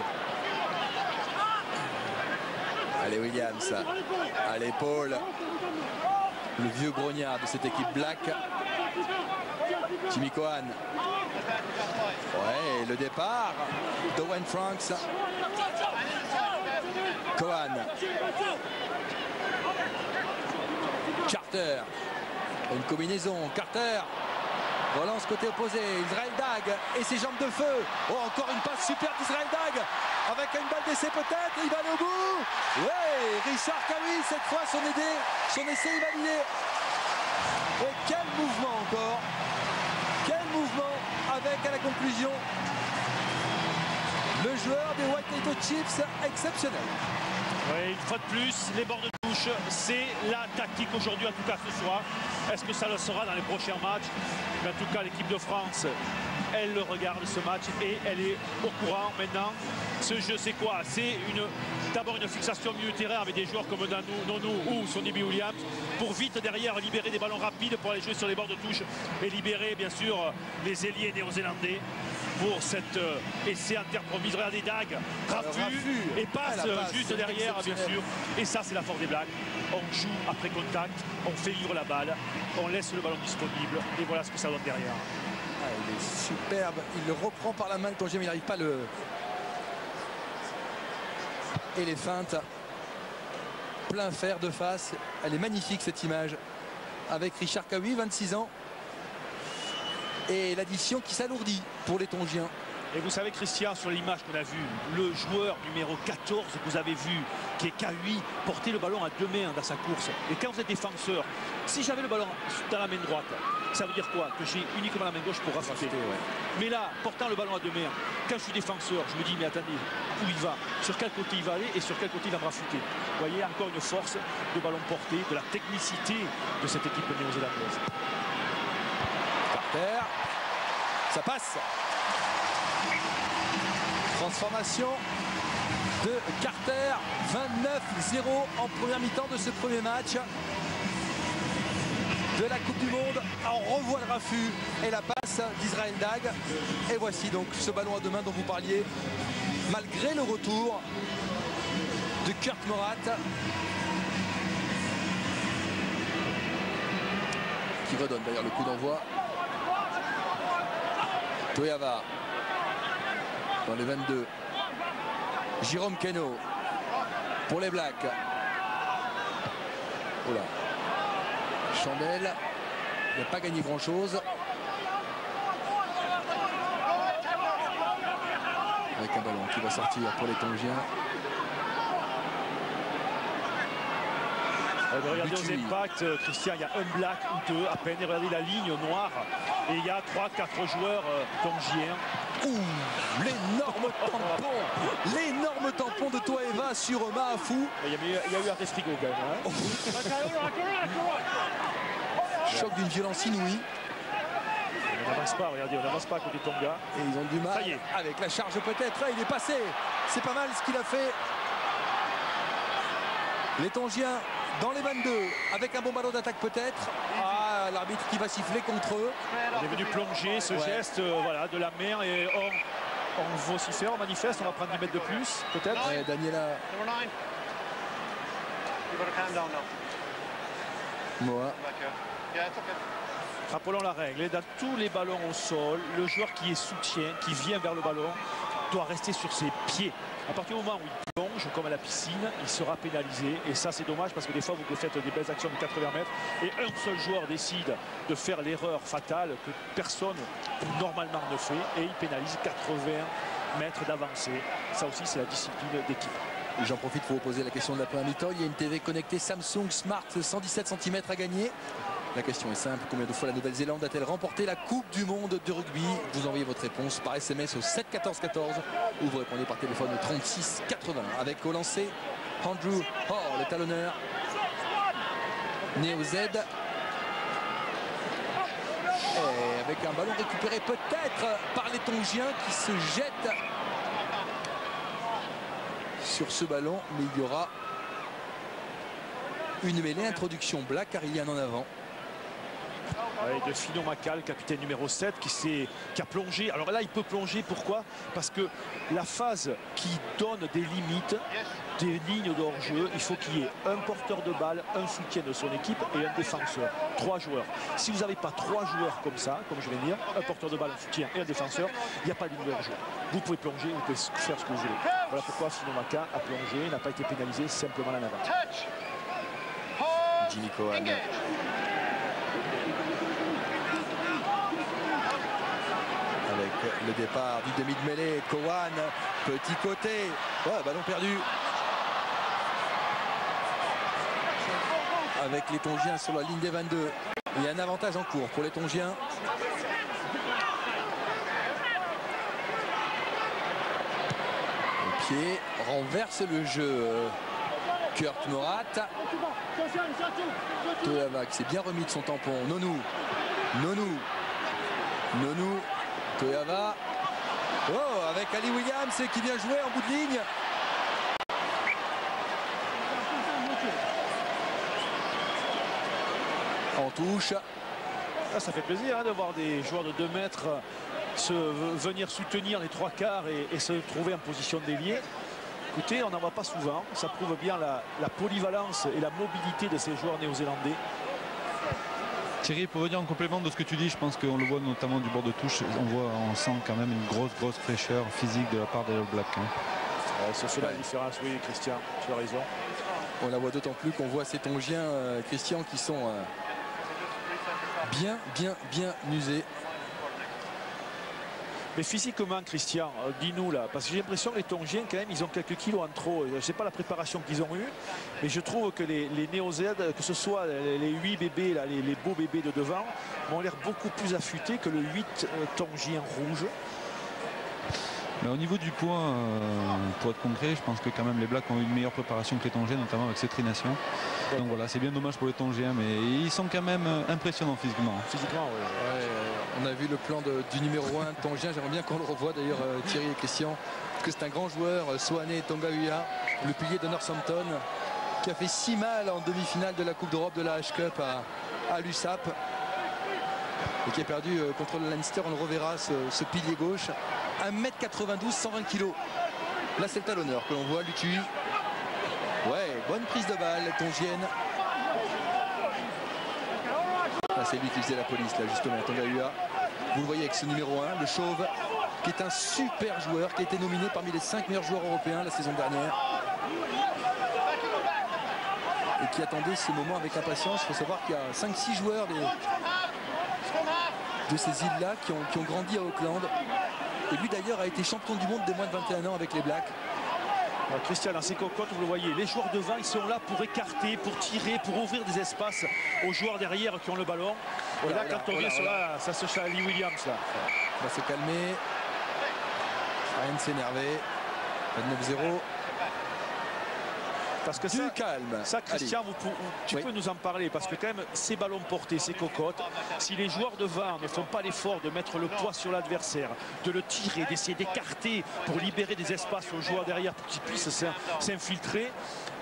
Allez, Williams. Allez, Paul. Le vieux grognard de cette équipe black. Jimmy Cohan. Ouais, et le départ d'Owen Franks. Cohan. Carter. Une combinaison. Carter. Relance côté opposé. Israël Dag et ses jambes de feu. Oh, encore une passe super d'Israël Dag. Avec une balle d'essai peut-être. Il va au bout. Ouais, Richard Kawi cette fois son essai est validé. Et quel mouvement encore. Quel mouvement avec à la conclusion le joueur des Waikato Chiefs exceptionnel. Oui, une fois de plus, les bords de touche, c'est la tactique aujourd'hui, en tout cas ce soir. Est-ce que ça le sera dans les prochains matchs? Mais en tout cas, l'équipe de France, elle le regarde ce match et elle est au courant maintenant. Ce jeu, c'est quoi? C'est d'abord une fixation milieu de terrain avec des joueurs comme Nonou ou Sonny B. Williams pour vite derrière libérer des ballons rapides pour aller jouer sur les bords de touche et libérer bien sûr les ailiers néo-zélandais pour cet essai interpromis. Regardez Dag, Rafu et passe juste derrière bien sûr. Et ça, c'est la force des Blacks. On joue après contact, on fait vivre la balle, on laisse le ballon disponible et voilà ce que ça donne derrière. Ah, il est superbe, il le reprend par la main, le Tongien, mais il n'arrive pas à le... Et les feintes, plein fer de face, elle est magnifique cette image, avec Richard Kawi, 26 ans, et l'addition qui s'alourdit pour les Tongiens. Et vous savez, Christian, sur l'image qu'on a vue, le joueur numéro 14 que vous avez vu, qui est Kawi, porter le ballon à 2 mains dans sa course. Et quand vous êtes défenseur, si j'avais le ballon dans la main droite, ça veut dire quoi? Que j'ai uniquement la main gauche pour rafraîchir. Ouais. Mais là, portant le ballon à 2 mains, quand je suis défenseur, je me dis, mais attendez, où il va? Sur quel côté il va aller et sur quel côté il va me rafouter? Vous voyez, encore une force de ballon porté, de la technicité de cette équipe néo-zélandaise. Carter, ça passe. Transformation de Carter, 29-0 en première mi-temps de ce premier match de la Coupe du Monde. On revoit le raffut et la passe d'Israël Dag. Et voici donc ce ballon à 2 mains dont vous parliez, malgré le retour de Kurt Morat, qui redonne d'ailleurs le coup d'envoi. Toyava dans les 22. Jérôme Keno pour les Blacks. Oh là. Chandel, il n'a pas gagné grand chose. Avec un ballon qui va sortir pour les Tongiens. Regardez aux impacts, Christian, il y a un Black ou 2 à peine. Et regardez la ligne noire. Et il y a 3-4 joueurs tongiens. Ouh, l'énorme tampon, l'énorme tampon de Toeva sur Mahafou. Il y a eu un frigo quand même. Hein. Choc d'une violence inouïe. On n'avance pas, regardez, on n'avance pas à côté de Tonga. Et ils ont du mal avec la charge peut-être. Là, il est passé. C'est pas mal ce qu'il a fait. Les Tongiens dans les 22 avec un bon ballon d'attaque peut-être. Ah, l'arbitre qui va siffler contre eux. On est venu plonger ce geste voilà, de la mer et on vocifère, on manifeste, on va prendre 10 mètres de plus peut-être. Ouais, Daniela Moa. Rappelons la règle, dans tous les ballons au sol, le joueur qui est soutien, qui vient vers le ballon, doit rester sur ses pieds. À partir du moment où il plonge, comme à la piscine, il sera pénalisé. Et ça, c'est dommage parce que des fois, vous faites des belles actions de 80 mètres et un seul joueur décide de faire l'erreur fatale que personne normalement ne fait et il pénalise 80 mètres d'avancée. Ça aussi, c'est la discipline d'équipe. J'en profite pour vous poser la question de la première mi-temps. Il y a une TV connectée Samsung Smart 117 cm à gagner. La question est simple, combien de fois la Nouvelle-Zélande a-t-elle remporté la Coupe du Monde de rugby? Vous envoyez votre réponse par SMS au 7 14 14 ou vous répondez par téléphone au 36 80 avec au lancer Andrew Hall, le talonneur né au Z. Et avec un ballon récupéré peut-être par les Tongiens qui se jettent sur ce ballon, mais il y aura une mêlée, introduction Black car il y a un en avant. Ouais, de Fino Macal, capitaine numéro 7 qui a plongé. Alors là il peut plonger, pourquoi? Parce que la phase qui donne des limites, des lignes de hors-jeu, il faut qu'il y ait un porteur de balle, un soutien de son équipe et un défenseur. 3 joueurs. Si vous n'avez pas 3 joueurs comme ça, comme je viens de dire, un porteur de balle, un soutien et un défenseur, il n'y a pas de ligne de hors-jeu. Vous pouvez plonger, vous pouvez faire ce que vous voulez. Voilà pourquoi Fino Macal a plongé, n'a pas été pénalisé, simplement en avant. Jimmy Cohen. Avec le départ du demi de mêlée, Cowan, petit côté, ouais, ballon perdu. Avec les Tongiens sur la ligne des 22. Il y a un avantage en cours pour les Tongiens. Le pied renverse le jeu. Kurt Morat. Toyava qui s'est bien remis de son tampon. Nonou. Toyava. Oh, avec Ali Williams qui vient jouer en bout de ligne. En touche. Là, ça fait plaisir de voir des joueurs de 2 mètres venir soutenir les 3/4 et se trouver en position d'ailier. Écoutez, on n'en voit pas souvent. Ça prouve bien la polyvalence et la mobilité de ces joueurs néo-zélandais. Thierry, pour venir en complément de ce que tu dis, je pense qu'on le voit notamment du bord de touche. On sent quand même une grosse fraîcheur physique de la part des All Blacks. Ça fait la différence, oui, Christian, tu as raison. On la voit d'autant plus qu'on voit ces Tongiens, Christian, qui sont bien usés. Mais physiquement, Christian, dis-nous là, parce que j'ai l'impression que les Tongiens, quand même, ils ont quelques kilos en trop. Je ne sais pas la préparation qu'ils ont eue, mais je trouve que les Néo-Zélandais, que ce soit les 8 bébés, là, les beaux bébés de devant, ont l'air beaucoup plus affûtés que le 8 Tongien rouge. Mais au niveau du poids, pour être concret, je pense que quand même les Blacks ont eu une meilleure préparation que les Tongiens, notamment avec ces trination. Donc voilà, c'est bien dommage pour les Tongiens, mais ils sont quand même impressionnants physiquement. Physiquement, oui. Ouais, on a vu le plan du numéro 1 Tongien. J'aimerais bien qu'on le revoie d'ailleurs, Thierry et Christian, parce que c'est un grand joueur, Soane Tongaua, le pilier de Northampton, qui a fait si mal en demi-finale de la Coupe d'Europe de la H-Cup à l'USAP, et qui a perdu contre le Leinster. On le reverra, ce pilier gauche. 1m92, 120 kg. Là, c'est le talonneur que l'on voit, Lutu. Ouais, bonne prise de balle, Tongienne. Là, c'est lui qui faisait la police, là, justement, Tongaua. Vous le voyez avec ce numéro 1, le chauve, qui est un super joueur, qui a été nominé parmi les 5 meilleurs joueurs européens la saison dernière. Et qui attendait ce moment avec impatience. Il faut savoir qu'il y a 5-6 joueurs de ces îles-là qui ont grandi à Auckland. Et lui d'ailleurs a été champion du monde des moins de 21 ans avec les Blacks. Alors, Christian, dans ces cocottes, vous le voyez, les joueurs devant, ils sont là pour écarter, pour tirer, pour ouvrir des espaces aux joueurs derrière qui ont le ballon. Et là, quand on vient sur là, ça se chat Ali Williams. Là. On va se calmer. Rien de s'énerver. 29-0. Parce que ça, Christian, tu peux nous en parler, parce que quand même, ces ballons portés, ces cocottes, si les joueurs devant ne font pas l'effort de mettre le poids sur l'adversaire, de le tirer, d'essayer d'écarter pour libérer des espaces aux joueurs derrière pour qu'ils puissent s'infiltrer,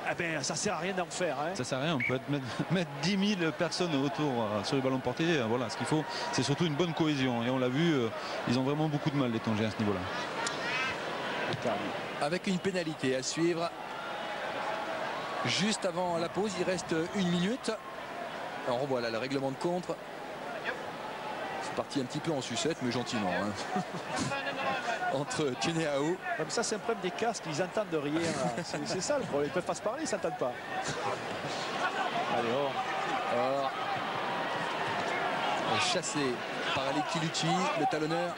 eh ben, ça sert à rien d'en faire. Hein. Ça sert à rien, on peut mettre 10 000 personnes autour sur les ballons portés. Voilà, ce qu'il faut, c'est surtout une bonne cohésion. Et on l'a vu, ils ont vraiment beaucoup de mal, les Tongiens, à ce niveau-là. Avec une pénalité à suivre. Juste avant la pause, il reste 1 minute. Alors on voit là le règlement de contre. C'est parti un petit peu en sucette, mais gentiment. Hein. Entre Tuneao. Ça, c'est un problème des casques, ils entendent de rien. C'est ça le problème. Ils ne peuvent pas se parler, ils ne s'entendent pas. Allez, alors, chassé par Aleki Lutu, le talonneur.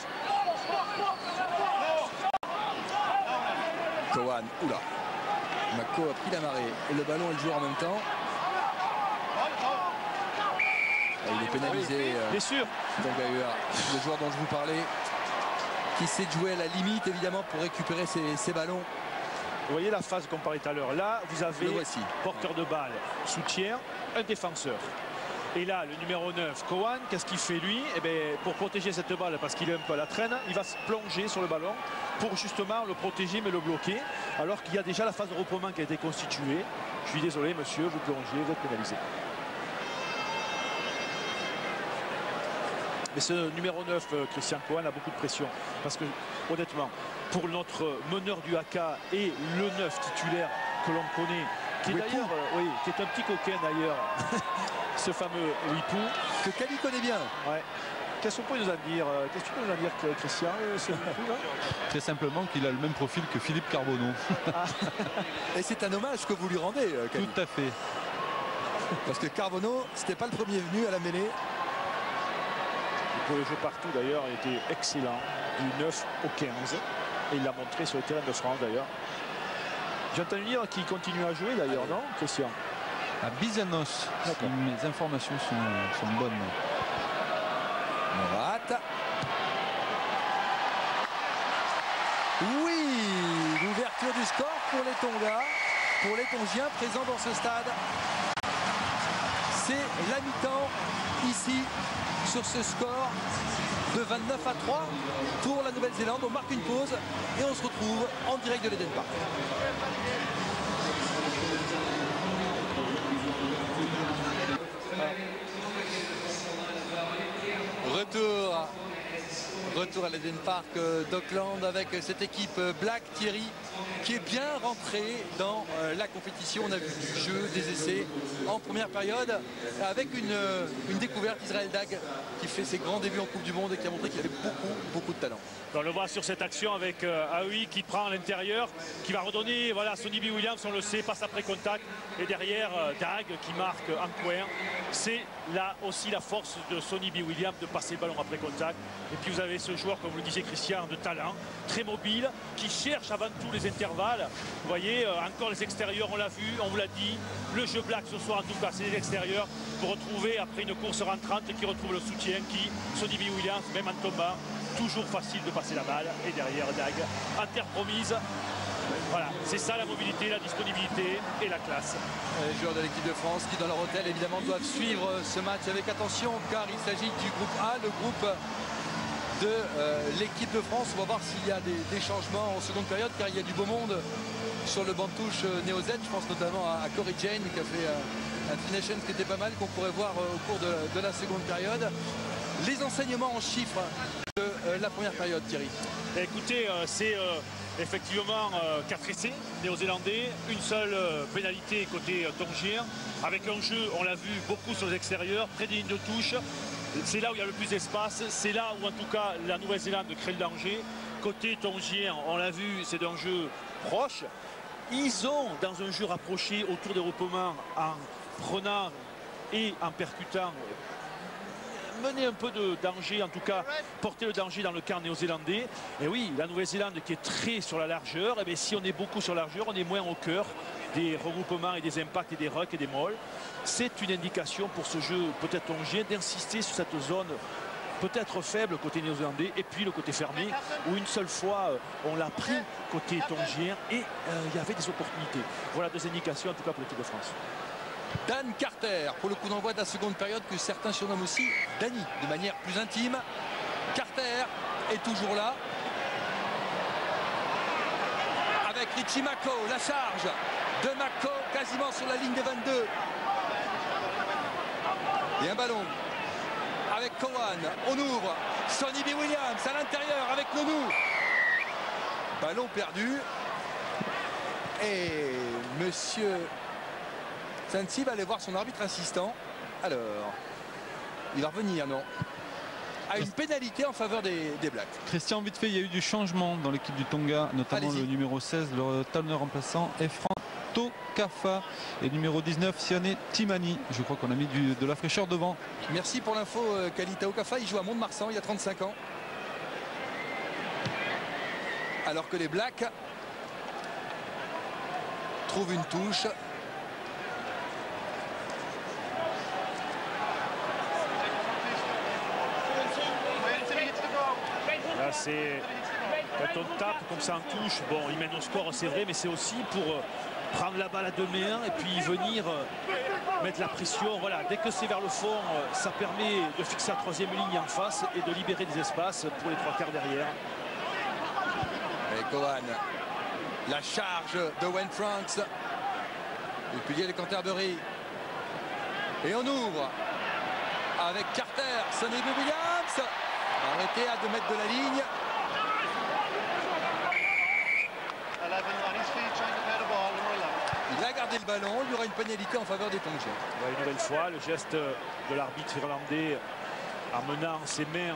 Cowan, oula. Mako a pris la marée et le ballon et le joueur en même temps. Il est pénalisé. Bien sûr. Tongaua, le joueur dont je vous parlais, qui s'est joué à la limite évidemment pour récupérer ses ballons. Vous voyez la phase qu'on parlait tout à l'heure. Là, vous avez porteur de balle, soutien, un défenseur. Et là, le numéro 9, Cowan, qu'est-ce qu'il fait lui? Eh bien, pour protéger cette balle, parce qu'il est un peu à la traîne, il va se plonger sur le ballon pour justement le protéger mais le bloquer. Alors qu'il y a déjà la phase de regroupement qui a été constituée. Je suis désolé, monsieur, vous plongez, vous êtes pénalisé. Mais ce numéro 9, Christian Cowan, a beaucoup de pression. Parce que, honnêtement, pour notre meneur du AK et le 9 titulaire que l'on connaît, qui est d'ailleurs, qui est un petit coquin d'ailleurs, ce fameux Wipou. Que Kali connaît bien. Ouais. Qu'est-ce que vous pouvez nous en dire? Qu'est-ce que tu peux nous en dire, Christian? Très simplement qu'il a le même profil que Philippe Carbonneau. Et c'est un hommage que vous lui rendez, Kali. Tout à fait. Parce que Carbonneau, c'était pas le premier venu à la mêlée. Pour le jeu partout d'ailleurs, il était excellent, du 9 au 15. Et il l'a montré sur le terrain de France d'ailleurs. J'ai entendu dire qu'il continue à jouer d'ailleurs, non, Christian? À Bizanos, si mes informations sont bonnes. Morat. Oui, l'ouverture du score pour les Tonga, pour les Tongiens présents dans ce stade. C'est la mi-temps ici sur ce score de 29 à 3 pour la Nouvelle-Zélande. On marque une pause et on se retrouve en direct de l'Eden Park. Retour à l'Eden Park d'Auckland avec cette équipe Black, Thierry, qui est bien rentrée dans la compétition. On a vu du jeu, des essais en première période avec une découverte, Israël Dagg, qui fait ses grands débuts en Coupe du Monde et qui a montré qu'il avait beaucoup de talent. On le voit sur cette action avec Aoui qui prend à l'intérieur, qui va redonner, voilà, Sonny Bill Williams, on le sait, passe après contact, et derrière Dagg qui marque en coin. C'est là aussi la force de Sonny Bill Williams de passer le ballon après contact. Et puis vous avez ce joueur, comme vous le disiez Christian, de talent, très mobile, qui cherche avant tout les intervalles. Vous voyez, encore les extérieurs, on l'a vu, on vous l'a dit. Le jeu Black ce soir, en tout cas, c'est les extérieurs pour retrouver après une course rentrante qui retrouve le soutien, qui, Sonny Bill Williams, même en tombant, toujours facile de passer la balle. Et derrière, Dagg, interpromise. Voilà, c'est ça la mobilité, la disponibilité et la classe. Les joueurs de l'équipe de France qui, dans leur hôtel, évidemment, doivent suivre ce match avec attention, car il s'agit du groupe A, le groupe de l'équipe de France. On va voir s'il y a des changements en seconde période, car il y a du beau monde sur le banc de touche néo-Z. Je pense notamment à Corey Jane qui a fait un Tri Nations qui était pas mal, qu'on pourrait voir au cours de la seconde période. Les enseignements en chiffres de la première période, Thierry. Écoutez, c'est effectivement 4 essais néo-zélandais, une seule pénalité côté tongien, avec un jeu, on l'a vu, beaucoup sur les extérieurs, près des lignes de touche. C'est là où il y a le plus d'espace, c'est là où en tout cas la Nouvelle-Zélande crée le danger. Côté tongien, on l'a vu, c'est un jeu proche. Ils ont, dans un jeu rapproché autour des regroupements, en prenant et en percutant, mener un peu de danger, en tout cas porter le danger dans le camp néo-zélandais. Et oui, la Nouvelle-Zélande qui est très sur la largeur, et bien si on est beaucoup sur la largeur, on est moins au cœur des regroupements et des impacts et des rucks et des molles. C'est une indication pour ce jeu peut-être tongien d'insister sur cette zone peut-être faible côté néo-zélandais et puis le côté fermé où une seule fois on l'a pris côté tongien et il y avait des opportunités. Voilà deux indications en tout cas pour l'équipe de France. Dan Carter pour le coup d'envoi de la seconde période, que certains surnomment aussi Danny de manière plus intime. Carter est toujours là avec Richie Mako, la charge de Mako quasiment sur la ligne des 22 et un ballon avec Cowan. On ouvre Sonny Bill Williams à l'intérieur avec Nonou, ballon perdu et monsieur Sansi va aller voir son arbitre assistant. Alors, il va revenir, non? À une pénalité en faveur des Blacks. Christian, vite fait, il y a eu du changement dans l'équipe du Tonga, notamment le numéro 16, le talonneur remplaçant est Frank Tokafa et numéro 19, Sione Timani. Je crois qu'on a mis de la fraîcheur devant. Merci pour l'info, Kalita Okafa. Il joue à Mont-de-Marsan, il y a 35 ans. Alors que les Blacks trouvent une touche. Là, c'est quand on tape comme ça en touche, bon, il mène au score, c'est vrai, mais c'est aussi pour prendre la balle à 2 mains et puis venir mettre la pression. Voilà, dès que c'est vers le fond, ça permet de fixer la troisième ligne en face et de libérer des espaces pour les 3 quarts derrière. Et Cowan, la charge de Wayne Franks, le pilier de Canterbury. Et on ouvre avec Carter, Sonny Bill Williams. Arrêté à 2 mètres de la ligne. Il a gardé le ballon. Il y aura une pénalité en faveur des Tongiens. Ouais, une nouvelle fois, le geste de l'arbitre irlandais en menant ses mains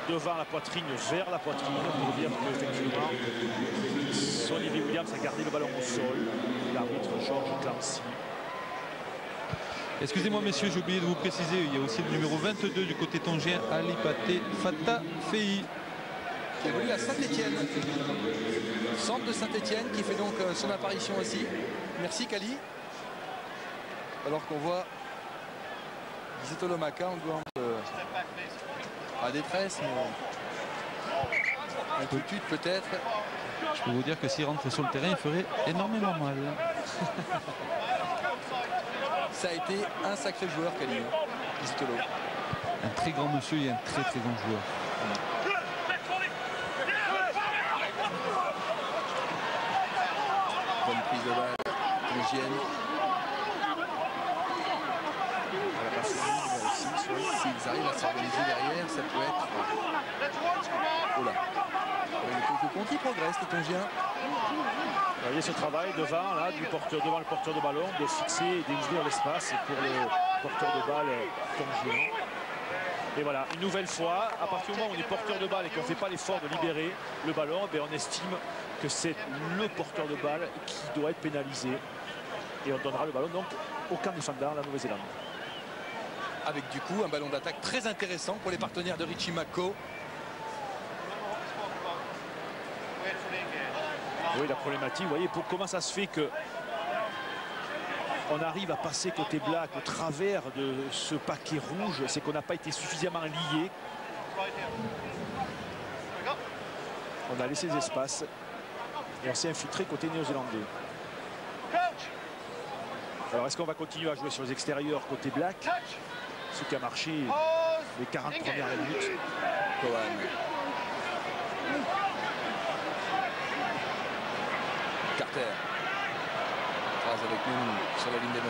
devant la poitrine, vers la poitrine, pour dire qu'effectivement, Sonny Bill Williams a gardé le ballon au sol. L'arbitre Georges Clancy. Excusez-moi messieurs, j'ai oublié de vous préciser, il y a aussi le numéro 22 du côté tongien, Alipate Fatafei. Qui évolue à Saint-Étienne. Centre de Saint-Étienne qui fait donc son apparition aussi. Merci Kali. Alors qu'on voit Gisitolo Maka en jouant à détresse, mais inquiétude peut-être. Je peux vous dire que s'il rentre sur le terrain, il ferait énormément mal. Ça a été un sacré joueur, Kali Pistolo. Un très grand monsieur et un très grand joueur. Bonne prise de balle tunisienne. S'ils arrivent à s'organiser derrière, ça peut être... Oh là. Le Conti progresse, les Tongiens. Vous voyez ce travail devant, là, devant le porteur de ballon, de fixer et d'ouvrir l'espace pour le porteur de balle tongien. Et voilà, une nouvelle fois, à partir du moment où on est porteur de balle et qu'on ne fait pas l'effort de libérer le ballon, eh on estime que c'est le porteur de balle qui doit être pénalisé. Et on donnera le ballon donc au camp défendant, la Nouvelle-Zélande. Avec du coup un ballon d'attaque très intéressant pour les partenaires de Richie McCaw. Oui, la problématique, vous voyez, comment ça se fait que on arrive à passer côté black au travers de ce paquet rouge, c'est qu'on n'a pas été suffisamment lié. On a laissé des espaces et on s'est infiltré côté néo-zélandais. Alors est-ce qu'on va continuer à jouer sur les extérieurs côté black, ce qui a marché les 40 premières minutes? Cohen. Carter. Phrase avec nous sur la ligne des 22.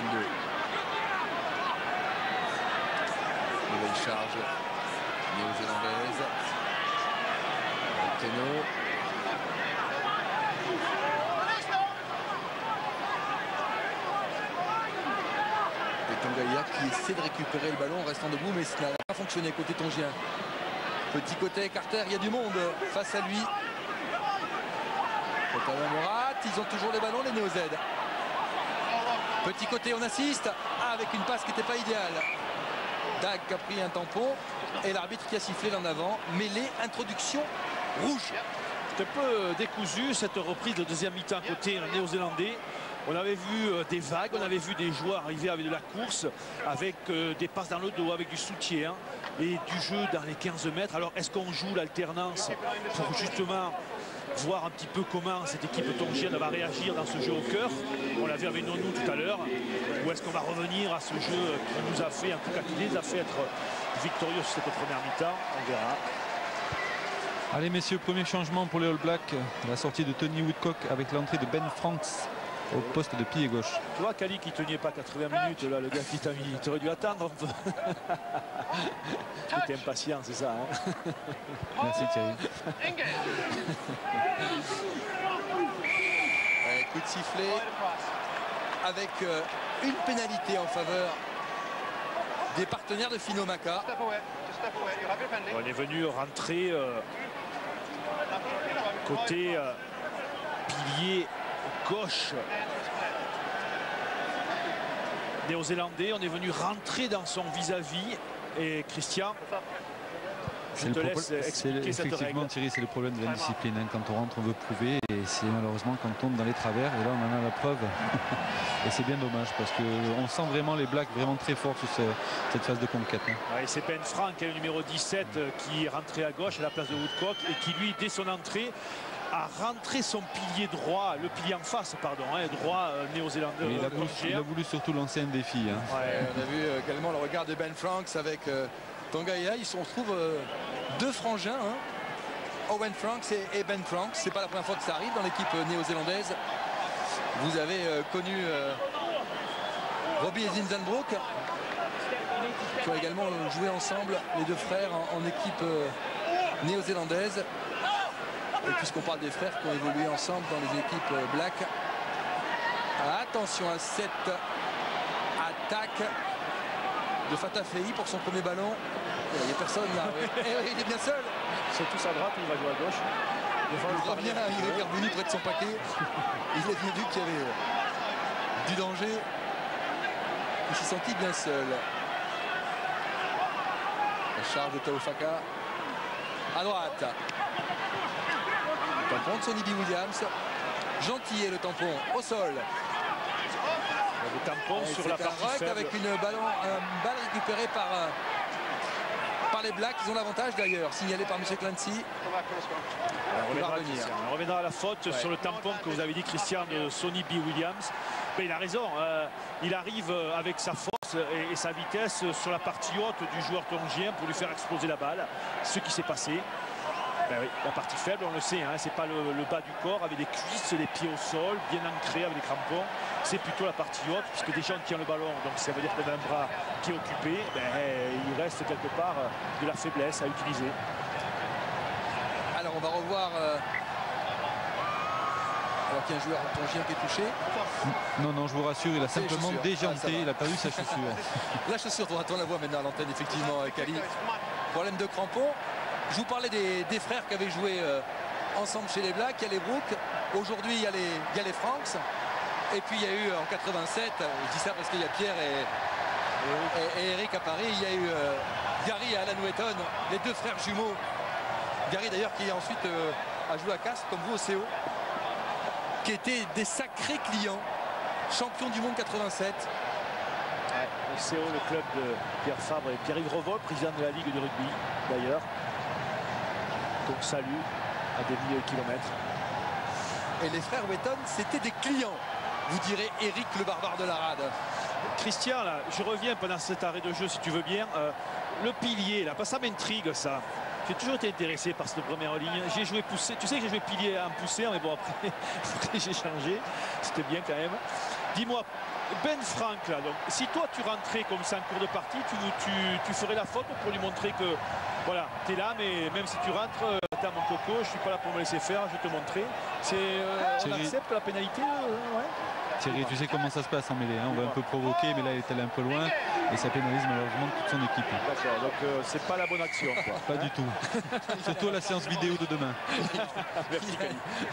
Nouvelle charge néo-zélandaise. Teno. Et Tongaya qui essaie de récupérer le ballon en restant debout, mais ça n'a pas fonctionné côté tongien. Petit côté Carter, il y a du monde face à lui. Morat, ils ont toujours les ballons, les Néo-Z. Petit côté, on assiste avec une passe qui n'était pas idéale. Dag qui a pris un tampon et l'arbitre qui a sifflé l'en avant. Mêlée, introduction rouge. C'est un peu décousu cette reprise de deuxième mi-temps côté néo-zélandais. On avait vu des vagues, on avait vu des joueurs arriver avec de la course, avec des passes dans le dos, avec du soutien et du jeu dans les 15 mètres. Alors est-ce qu'on joue l'alternance pour justement voir un petit peu comment cette équipe tongienne va réagir dans ce jeu au cœur? On l'a vu avec Nonou tout à l'heure. Ou est-ce qu'on va revenir à ce jeu qui nous a fait, en tout cas qui les a fait être victorieux sur cette première mi-temps? On verra. Allez messieurs, premier changement pour les All Blacks. La sortie de Tony Woodcock avec l'entrée de Ben Franks au poste de pied gauche. Tu vois Kali qui tenait pas 80 minutes, là, le gars qui t'a mis, tu aurais dû attendre un peu. Tu étais impatient, c'est ça, hein? Merci Thierry. Coup de sifflet avec une pénalité en faveur des partenaires de Finomaka. On est venu rentrer côté pilier gauche néo-zélandais. On est venu rentrer dans son vis-à-vis. Et Christian, je te laisse expliquer cette règle. Effectivement Thierry, c'est le problème de l'indiscipline, hein. Quand on rentre on veut prouver et c'est malheureusement quand on tombe dans les travers et là on en a la preuve. Et c'est bien dommage parce qu'on sent vraiment les Blacks vraiment très forts sur cette phase de conquête, hein. Ouais, c'est Ben Frank, le numéro 17, qui est rentré à gauche à la place de Woodcock et qui lui dès son entrée a rentré son pilier droit, le pilier en face, pardon, hein, droit néo-zélandais. Il a voulu surtout lancer un défi, hein. Ouais, on a vu également le regard de Ben Franks avec Tongaya. Ils se retrouvent deux frangins, hein, Owen Franks et Ben Franks. C'est pas la première fois que ça arrive dans l'équipe néo-zélandaise. Vous avez connu Robbie et Zinzenbroek qui ont également joué ensemble, les deux frères en équipe néo-zélandaise. Et puisqu'on parle des frères qui ont évolué ensemble dans les équipes Black, attention à cette attaque de Fatah Fei pour son premier ballon. Il n'y a personne là. Oui. Il est bien seul. C'est tous à droite, il va jouer à gauche. Il revient, il est revenu près de son paquet. Il a bien vu qu'il y avait du danger. Il s'est senti bien seul. La charge de Taufaka à droite. Le tampon de Sonny B. Williams. Gentillet le tampon au sol. Le tampon sur la partie faible. Avec une balle récupérée par les Blacks. Ils ont l'avantage d'ailleurs, signalé par M. Clancy. On reviendra à la faute sur le tampon que vous avez dit, Christian, de Sonny B. Williams. Mais il a raison, il arrive avec sa force et sa vitesse sur la partie haute du joueur tongien pour lui faire exploser la balle. Ce qui s'est passé. Ben oui, la partie faible, on le sait, hein, c'est pas le bas du corps avec des cuisses, les pieds au sol, bien ancrés avec des crampons. C'est plutôt la partie haute, puisque déjà on tient le ballon, donc ça veut dire qu'on a un bras qui est occupé. Ben, il reste quelque part de la faiblesse à utiliser. Alors on va revoir. Alors qu'il y a un joueur tongien qui est touché. Non, je vous rassure, il a simplement déjanté, il a perdu sa chaussure. La chaussure, on la voit maintenant à l'antenne, effectivement, Kali. Problème de crampons. Je vous parlais des frères qui avaient joué ensemble chez les Blacks. Il y a les Brooks. Aujourd'hui, il y a les Franks. Et puis, il y a eu en 87, je dis ça parce qu'il y a Pierre et Eric à Paris. Il y a eu Gary et Alan Wetton, les deux frères jumeaux. Gary, d'ailleurs, qui ensuite a joué à Castres, comme vous, au CO. Qui étaient des sacrés clients. Champion du monde 87. Ouais, le CO, le club de Pierre Fabre et Pierre-Yves Revol, président de la Ligue de rugby, d'ailleurs. Donc salut à des milliers de kilomètres. Et les frères Wetton, c'était des clients. Vous direz Eric le barbare de la rade. Christian, là, je reviens pendant cet arrêt de jeu, si tu veux bien. Le pilier, là, ça m'intrigue, ça. J'ai toujours été intéressé par cette première ligne. J'ai joué poussé. Tu sais que j'ai joué pilier en poussé, mais bon, après j'ai changé. C'était bien quand même. Dis-moi, Ben Frank, là, donc, si toi tu rentrais comme ça en cours de partie, tu ferais la faute pour lui montrer que voilà, tu es là, mais même si tu rentres, t'as mon coco, je suis pas là pour me laisser faire, je vais te montrer. On accepte la pénalité ouais. Thierry, tu sais comment ça se passe en mêlée, hein, on va un peu provoquer, mais là il est allé un peu loin et ça pénalise malheureusement toute son équipe. D'accord, donc c'est pas la bonne action, quoi. Pas du tout. Surtout à la séance vidéo de demain.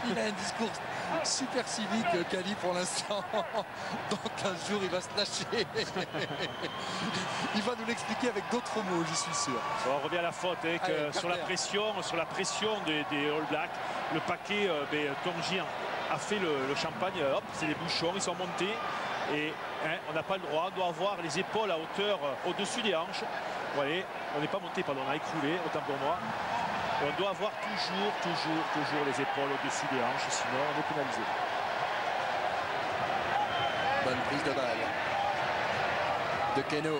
Il a un discours super civique, Kali, pour l'instant. Dans 15 jours, il va se lâcher. Il va nous l'expliquer avec d'autres mots, j'y suis sûr. On revient à la faute, hein, que sur la pression des All Blacks, le paquet tongien a fait le champagne, hop, c'est des bouchons, ils sont montés et hein, on n'a pas le droit, on doit avoir les épaules à hauteur au-dessus des hanches. Vous voyez, on n'est pas monté, pardon, on a écroulé, autant pour moi. Et on doit avoir toujours les épaules au-dessus des hanches, sinon on est pénalisé. Bonne prise de balle de Keno.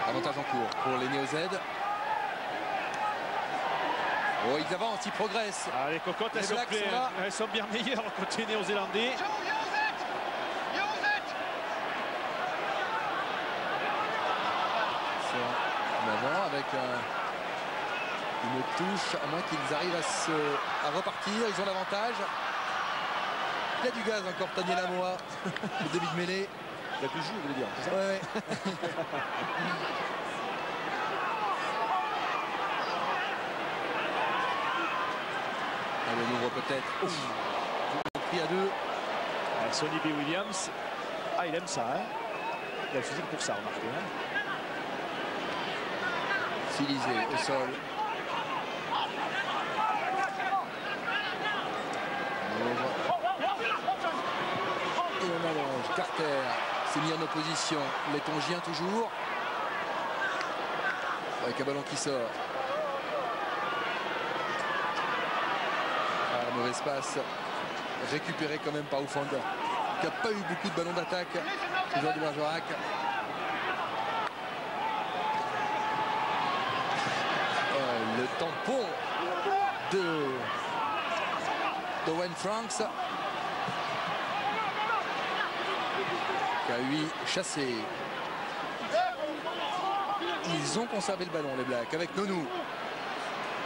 Avantage en cours pour les Néo-Z. Oh, ils avancent, ils progressent. Ah, les cocottes, elles sont bien meilleures côté néo-zélandais. Maintenant, avec une touche, à moins qu'ils arrivent à repartir, ils ont l'avantage. Il y a du gaz encore, Daniel Amoa, le début de mêlée. Il y a du jus, vous voulez dire, c'est ça? Ouais. On ouvre peut-être. Pris à deux. Sonny B. Williams. Ah, il aime ça, hein. Il a le physique pour ça, remarquez. Hein. Silisé au sol. Et on allonge. Carter s'est mis en opposition. Les Tongiens toujours. Avec un ballon qui sort. Mauvaise passe, récupéré quand même par Oufanda, qui n'a pas eu beaucoup de ballons d'attaque, le joueur de Bergerac. Le tampon d'Owen Franks, qui a eu chassé. Ils ont conservé le ballon, les Blacks, avec Nonou.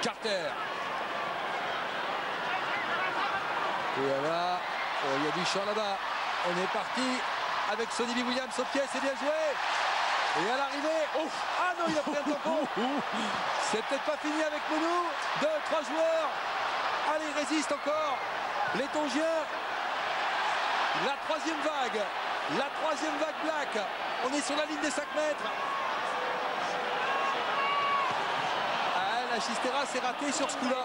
Carter. Et là, il y a du champ là-bas. On est parti avec Sonny B. Williams au pied, c'est bien joué. Et à l'arrivée, ah non, il a pris un tampon. C'est peut-être pas fini avec Mounou. 2, 3 joueurs. Allez, il résiste encore. Les Tongiens. La troisième vague. La troisième vague Black. On est sur la ligne des 5 mètres. Ah, la Chistera s'est ratée sur ce coup-là.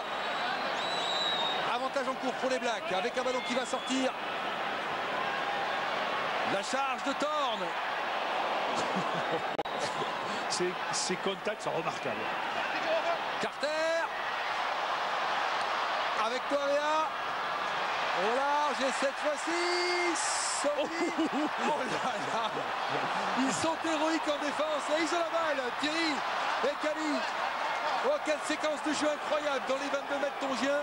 Avantage en cours pour les Blacks avec un ballon qui va sortir. La charge de Thorne. Ces contacts sont remarquables. Carter avec Toavea. Au large et cette fois-ci, Sony. Oh là là. Ils sont héroïques en défense et ils ont la balle. Thierry et Kali. Oh, quelle séquence de jeu incroyable dans les 22 mètres tongiens.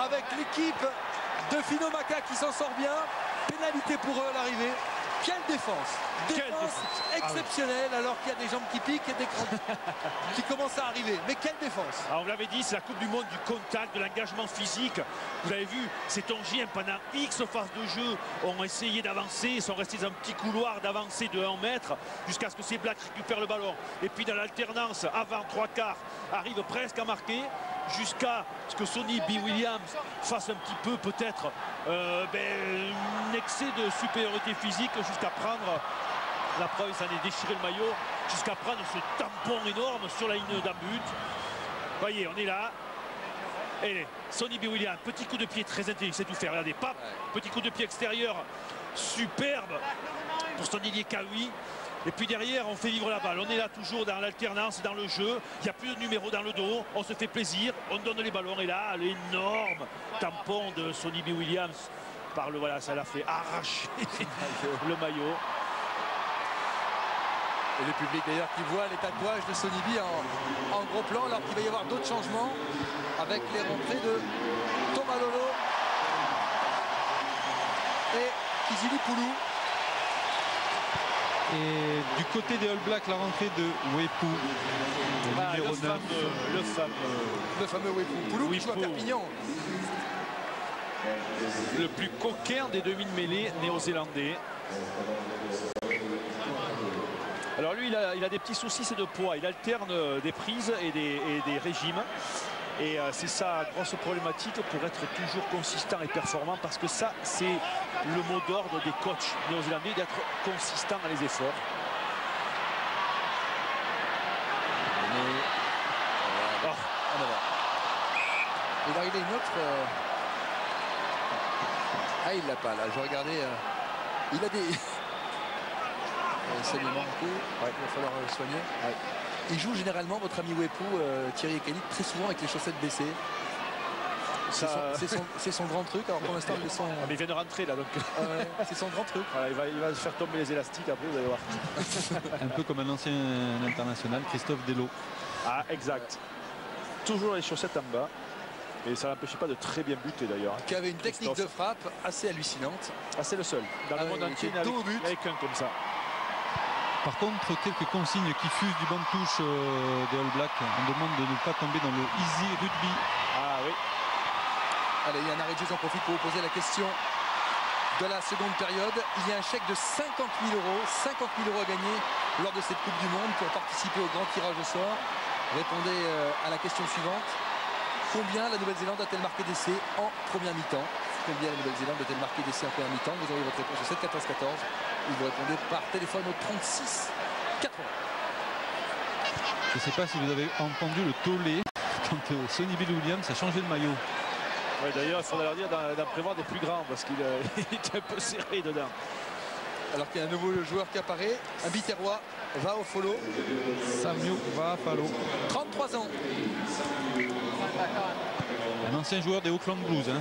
Avec l'équipe de Fino Maka qui s'en sort bien. Pénalité pour eux à l'arrivée. Quelle défense! Défense exceptionnelle alors qu'il y a des jambes qui piquent et des crampes qui commencent à arriver. Mais quelle défense! Alors on l'avait dit, c'est la Coupe du Monde du contact, de l'engagement physique. Vous avez vu, ces Tongiens pendant X phases de jeu ont essayé d'avancer, ils sont restés dans un petit couloir d'avancer de 1 mètre jusqu'à ce que ces Blacks récupèrent le ballon. Et puis dans l'alternance, avant 3/4, arrive presque à marquer jusqu'à ce que Sonny B. Williams fasse un petit peu peut-être un excès de supériorité physique jusqu'à prendre, la preuve, ça en est déchiré le maillot, jusqu'à prendre ce tampon énorme sur la ligne d'un but. Voyez, on est là. Et Sonny B. Williams, petit coup de pied très intelligent, c'est tout faire. Regardez, pap, petit coup de pied extérieur, superbe pour son ailier Kawi. Et puis derrière, on fait vivre la balle. On est là toujours dans l'alternance, dans le jeu. Il n'y a plus de numéro dans le dos. On se fait plaisir. On donne les ballons. Et là, l'énorme tampon de Sonny B. Williams. Voilà, ça l'a fait arracher le maillot. Et le public d'ailleurs qui voit les tatouages de Sonny B en gros plan, alors qu'il va y avoir d'autres changements avec les rentrées de Thomas Lolo et Kizili Poulou. Et du côté des All Blacks, la rentrée de Wepu, numéro 9. Le fameux Wepu. Poulou qui joue à Perpignan. Le plus coquin des demi-mêlées néo-zélandais. Alors lui, il a des petits soucis, c'est de poids. Il alterne des prises et des régimes. Et c'est sa grosse problématique pour être toujours consistant et performant, parce que ça, c'est le mot d'ordre des coachs néo-zélandais, d'être consistant dans les efforts. Il va arriver une autre. Ah, il l'a pas là. Je regardais. Il a des. Ça lui manque. Ouais, il va falloir soigner. Ouais. Il joue généralement, votre ami Wepu, Thierry Ekeli, très souvent avec les chaussettes baissées. C'est son grand truc. Alors pour l'instant, mais il vient de rentrer là, donc. C'est son grand truc. Voilà, il va faire tomber les élastiques après, vous allez voir. Un peu comme un ancien international, Christophe Delot. Ah, exact. Toujours les chaussettes en bas. Et ça n'empêchait pas de très bien buter d'ailleurs. Qui avait une technique de frappe assez hallucinante. Ah, c'est le seul. Dans le monde entier, il n'y avait qu'un comme ça. Par contre, quelques consignes qui fusent du banc de touche des All Blacks. On demande de ne pas tomber dans le easy rugby. Ah oui. Allez, il y a un arrêt de jeu, j'en profite pour vous poser la question de la seconde période. Il y a un chèque de 50 000 euros. 50 000 euros à gagner lors de cette Coupe du Monde pour participer au grand tirage au sort. Répondez à la question suivante. Combien la Nouvelle-Zélande a-t-elle marqué d'essais en première mi-temps? Combien la Nouvelle-Zélande a-t-elle marqué d'essais en première mi-temps? Vous aurez votre réponse au 7 14 14. Et vous répondez par téléphone au 36 80. Je ne sais pas si vous avez entendu le tollé quand Sonny B. Williams a changé de maillot. Ouais, d'ailleurs, il faudrait leur dire d'en prévoir des plus grands parce qu'il était un peu serré dedans. Alors qu'il y a un nouveau joueur qui apparaît, un Biterrois, va au follow. Samuel Vafalo. 33 ans. Un ancien joueur des Auckland Blues. Hein.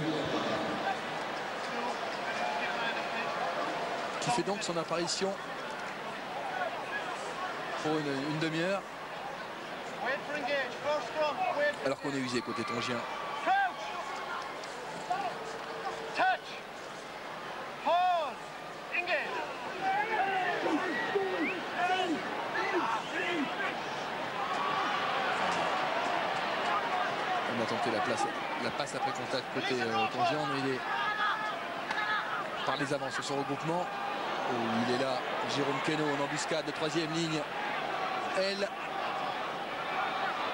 Qui fait donc son apparition pour une demi-heure. Alors qu'on est usé côté tongien. On a tenté la passe après contact côté tongien, mais il est par les avances sur son regroupement. Où il est là, Jérôme Keno en embuscade de troisième ligne. Elle.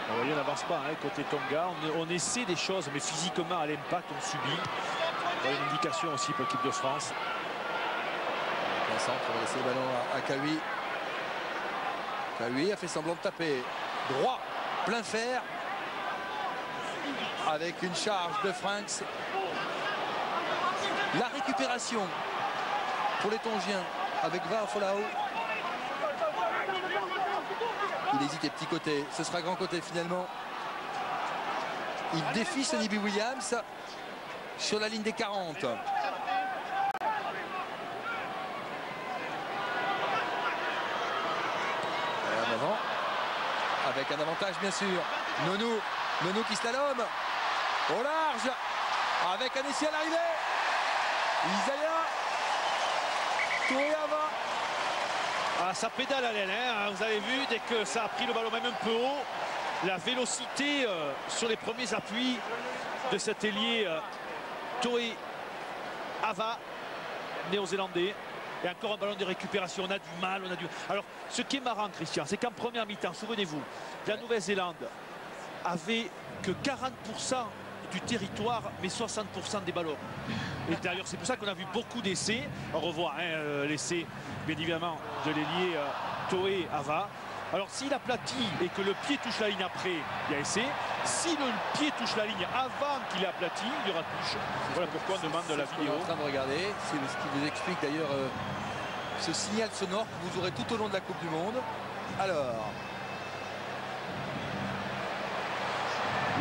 Vous voyez, on n'avance pas hein, côté Tonga. On essaie des choses, mais physiquement à l'impact, on subit. Il y a une indication aussi pour l'équipe de France. Plein centre, on va laisser le ballon à Kawi. Kawi a fait semblant de taper droit, plein fer, avec une charge de Franks. La récupération pour les Tongiens avec Vaafolao. Il hésitait petit côté, ce sera grand côté finalement. Il défie Sonny B. Williams sur la ligne des 40. En avant, avec un avantage bien sûr. Nonou qui slalom au large, avec un essai à l'arrivée. Isaiah Touriava. Ah, ça pédale à l'aile, hein. Vous avez vu, dès que ça a pris le ballon même un peu haut, la vélocité sur les premiers appuis de cet ailier Toe Ava, néo-zélandais. Et encore un ballon de récupération, on a du mal, Alors, ce qui est marrant, Christian, c'est qu'en première mi-temps, souvenez-vous, la Nouvelle-Zélande avait que 40% du territoire, mais 60% des ballons. Et d'ailleurs, c'est pour ça qu'on a vu beaucoup d'essais. On revoit l'essai, bien évidemment, de l'ailier Toe Ava. Alors, s'il aplatit et que le pied touche la ligne après, il y a essai. Si le pied touche la ligne avant qu'il ait aplati, il y aura touche. Voilà pourquoi on demande de la vidéo. On est en train de regarder. C'est ce qui vous explique d'ailleurs ce signal sonore que vous aurez tout au long de la Coupe du Monde. Alors,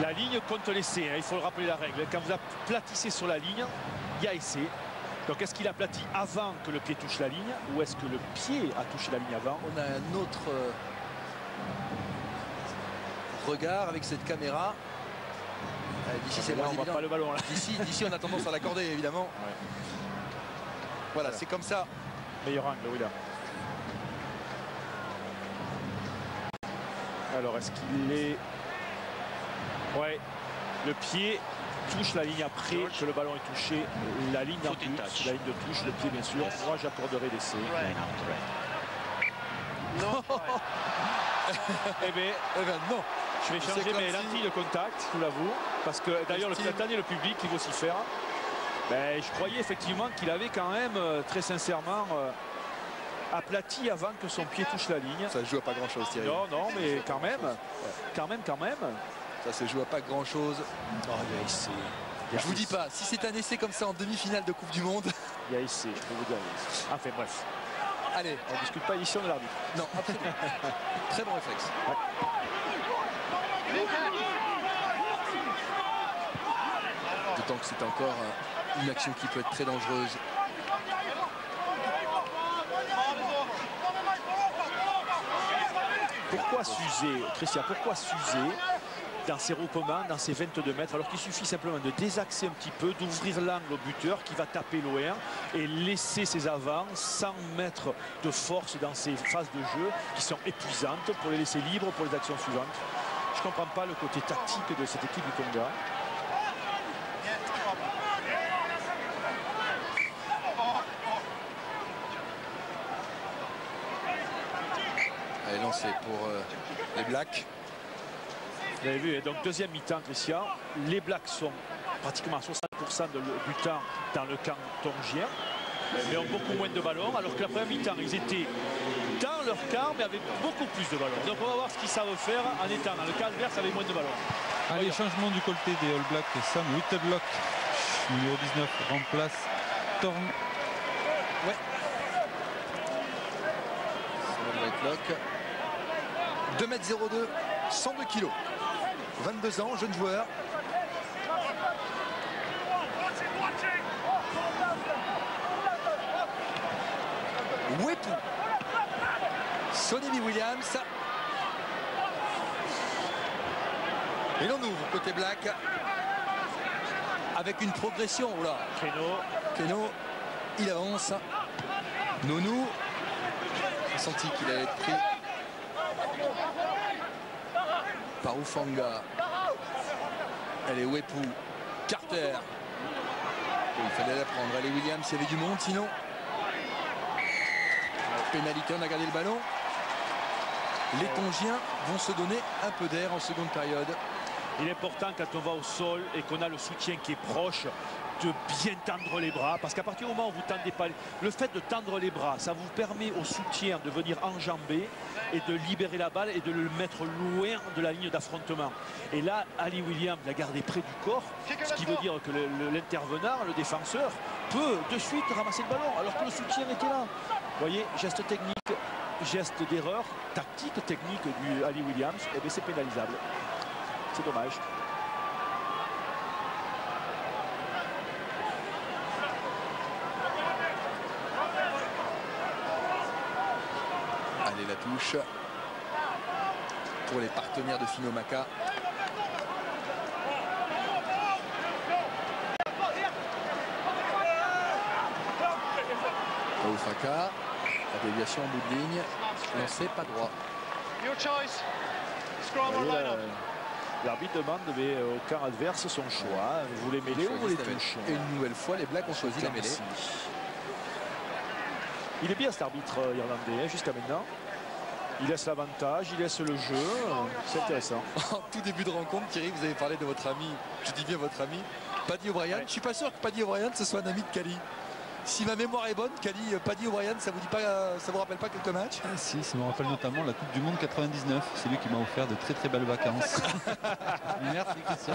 la ligne compte l'essai, hein, il faut le rappeler la règle. Quand vous aplatissez sur la ligne, il y a essai. Donc est-ce qu'il aplatit avant que le pied touche la ligne ou est-ce que le pied a touché la ligne avant? On a un autre regard avec cette caméra. D'ici c'est là, on évident. voit pas le ballon. D'ici on a tendance à l'accorder évidemment. Ouais. Voilà, c'est comme ça. Meilleur angle, oui là. Alors est-ce qu'il est... Ouais, le pied touche la ligne après que le ballon est touché. La ligne en plus, la ligne de touche, le pied bien sûr. Moi j'accorderai l'essai. Eh bien non. Je vais changer mes lentilles de contact, je vous l'avoue. Parce que d'ailleurs cette année le public il va s'y faire. Ben, je croyais effectivement qu'il avait quand même très sincèrement aplati avant que son pied touche la ligne. Ça se joue à pas grand chose, Thierry. Non, mais quand même. Quand même. Ça se joue à pas grand chose. Oh, il y a essai. Je vous dis pas, si c'est un essai comme ça en demi-finale de Coupe du Monde. Il y a essai, je peux vous dire. Enfin bref. Allez, on ne discute pas ici, on est l'arbitre. Non, absolument. Très bon réflexe. Ouais. D'autant que c'est encore une action qui peut être très dangereuse. Pourquoi s'user, Christian, pourquoi s'user dans ces repomments, dans ces 22 mètres, alors qu'il suffit simplement de désaxer un petit peu, d'ouvrir l'angle au buteur qui va taper l'OR et laisser ses avants sans mettre de force dans ces phases de jeu qui sont épuisantes pour les laisser libres pour les actions suivantes. Je ne comprends pas le côté tactique de cette équipe du Tonga. Elle est lancée pour les Blacks. Vous avez vu, donc deuxième mi-temps, Christian. Les Blacks sont pratiquement à 60% du temps dans le camp tongien, mais ont beaucoup moins de ballons, alors que la première mi-temps, ils étaient dans leur camp, mais avec beaucoup plus de ballons. Donc on va voir ce qu'ils savent faire en étant dans le camp adverse avec moins de ballons. Allez, changement du côté des All Blacks. Sam Whitlock, numéro 19, remplace Thorn. Ouais. Sam Whitlock. 2,02 m, 102 kg. 22 ans, jeune joueur. Wepu. Sonny B. Williams. Et l'on ouvre côté Black. Avec une progression. Oh là. Keno. Il avance. Nonou. J'ai senti qu'il allait être pris par Ufanga. Elle est Wepu. Carter. Et il fallait la prendre. Elle est Williams, il y avait du monde sinon. Pénalité, on a gardé le ballon. Les Tongiens vont se donner un peu d'air en seconde période. Il est important quand on va au sol et qu'on a le soutien qui est proche de bien tendre les bras, parce qu'à partir du moment où vous tendez pas, le fait de tendre les bras, ça vous permet au soutien de venir enjamber et de libérer la balle et de le mettre loin de la ligne d'affrontement. Et là, Ali Williams l'a gardé près du corps, ce qui veut dire que l'intervenant, le défenseur, peut de suite ramasser le ballon, alors que le soutien était là. Vous voyez, geste technique, geste d'erreur, tactique technique du Ali Williams, et bien c'est pénalisable. C'est dommage. Allez, la touche pour les partenaires de Finomaka. Ofaka, la déviation en bout de ligne, lancé pas droit. L'arbitre demande au camp adverse son choix. Vous voulez mêler ou vous voulez touche? Et une nouvelle fois, les Blacks ont choisi la mêlée. Il est bien cet arbitre irlandais jusqu'à maintenant. Il laisse l'avantage, il laisse le jeu. C'est intéressant. En tout début de rencontre, Thierry, vous avez parlé de votre ami, je dis bien votre ami, Paddy O'Brien. Ouais. Je suis pas sûr que Paddy O'Brien ce soit un ami de Cali. Si ma mémoire est bonne, Cali, Paddy O'Brien, ça vous rappelle pas quelques matchs? Si, ça me rappelle notamment la Coupe du Monde 99. C'est lui qui m'a offert de très très belles vacances. Merci Christian.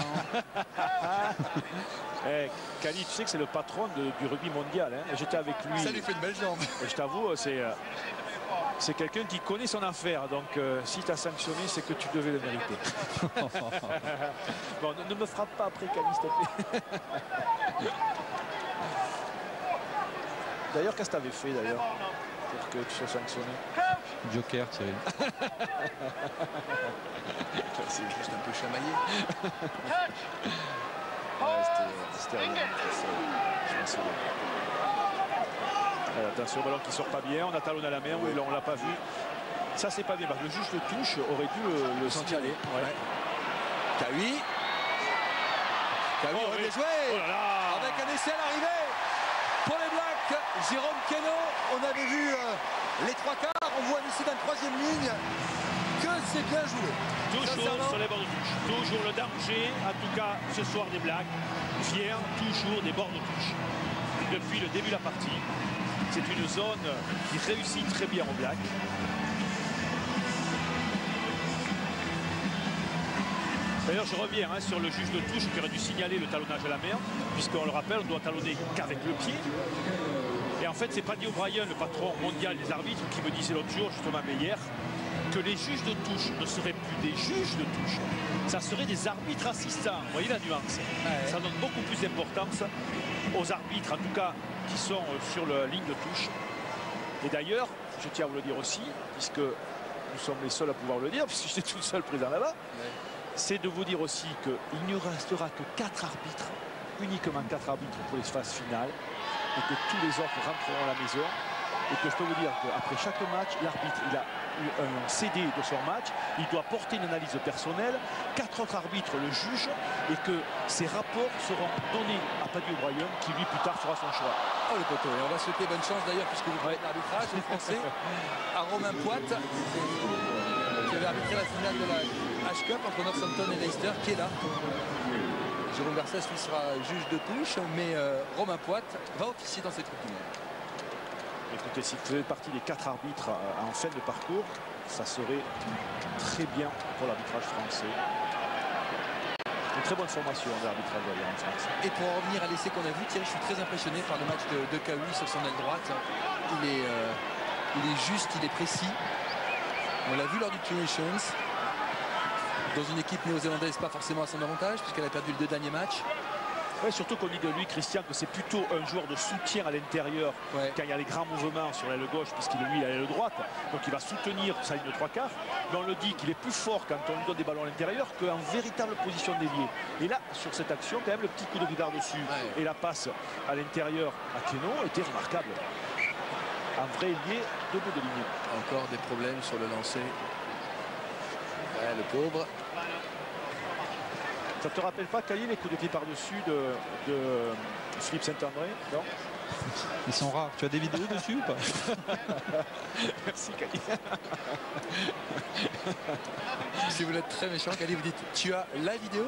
Cali, tu sais que c'est le patron du rugby mondial. Hein. J'étais avec lui. Ça lui fait une belle jambe. Et je t'avoue, c'est quelqu'un qui connaît son affaire. Donc si tu as sanctionné, c'est que tu devais le mériter. Bon, ne me frappe pas après, Cali, s'il te plaît. D'ailleurs, qu'est-ce que tu avais fait d'ailleurs pour que tu sois sanctionné? Joker, Thierry. C'est juste un peu chamaillé. C'était rien. Je m'en souviens. Attention, ballon qui sort pas bien. On a talonné à la main. Oui, là, on l'a pas vu. Ça, c'est pas bien. Le juge de touche aurait dû le signaler. Ouais. Kawi. Kawi aurait bien joué. Oh là là. Avec un essai à l'arrivée. Pour les Blacks, Jérôme Keno, on avait vu les trois quarts, on voit ici dans la troisième ligne que c'est bien joué. Toujours sur les bords de touche, toujours le danger, en tout cas ce soir des Blacks, fiers toujours des bords de touche. Depuis le début de la partie, c'est une zone qui réussit très bien aux Blacks. D'ailleurs, je reviens sur le juge de touche qui aurait dû signaler le talonnage à la main, puisqu'on le rappelle, on doit talonner qu'avec le pied. Et en fait, c'est Paddy O'Brien, le patron mondial des arbitres, qui me disait l'autre jour, justement, mais hier, que les juges de touche ne seraient plus des juges de touche, ça serait des arbitres assistants. Vous voyez la nuance? Ouais. Ça donne beaucoup plus d'importance aux arbitres, en tout cas, qui sont sur la ligne de touche. Et d'ailleurs, je tiens à vous le dire aussi, puisque nous sommes les seuls à pouvoir le dire, puisque j'étais tout seul présent là-bas. Ouais. C'est de vous dire aussi qu'il ne restera que 4 arbitres, uniquement 4 arbitres pour les phases finales, et que tous les autres rentreront à la maison. Et que je peux vous dire qu'après chaque match, l'arbitre il a eu un CD de son match, il doit porter une analyse personnelle, 4 autres arbitres le jugent, et que ces rapports seront donnés à Paddy O'Brien, qui lui plus tard fera son choix. Oh le poteau, et on va souhaiter bonne chance d'ailleurs, puisque vous parlez d'arbitrage, les Français, à Romain Poit, qui avait arbitré la finale de la H-Cup entre Northampton et Leicester, qui est là. Jérôme Garcès lui sera juge de touche, mais Romain Poit va officier dans cette Coupe du Monde. Écoutez, si vous faites partie des 4 arbitres en fin de parcours, ça serait très bien pour l'arbitrage français. Une très bonne formation de l'arbitrage en France. Et pour en revenir à l'essai qu'on a vu, Thierry, je suis très impressionné par le match de Kawi sur son aile droite. Il est juste, il est précis. On l'a vu lors du Tri Nations. Dans une équipe néo-zélandaise pas forcément à son avantage, puisqu'elle a perdu les 2 derniers matchs. Ouais, surtout qu'on dit de lui, Christian, que c'est plutôt un joueur de soutien à l'intérieur quand il y a les grands mouvements sur l'aile gauche, puisqu'il est lui à l'aile droite. Donc il va soutenir sa ligne de 3 quarts. Mais on le dit qu'il est plus fort quand on lui donne des ballons à l'intérieur qu'en véritable position déviée. Et là, sur cette action, quand même, le petit coup de guidard dessus et la passe à l'intérieur à Keno était remarquable. Un vrai ailier de bout de ligne. Encore des problèmes sur le lancer. Ouais, le pauvre. Ça te rappelle pas, Cali, les coups de pied par-dessus de Philippe Saint-André? Non. Ils sont rares. Tu as des vidéos dessus ou pas? Merci, Cali. Si vous êtes très méchant, Cali, vous dites tu as la vidéo.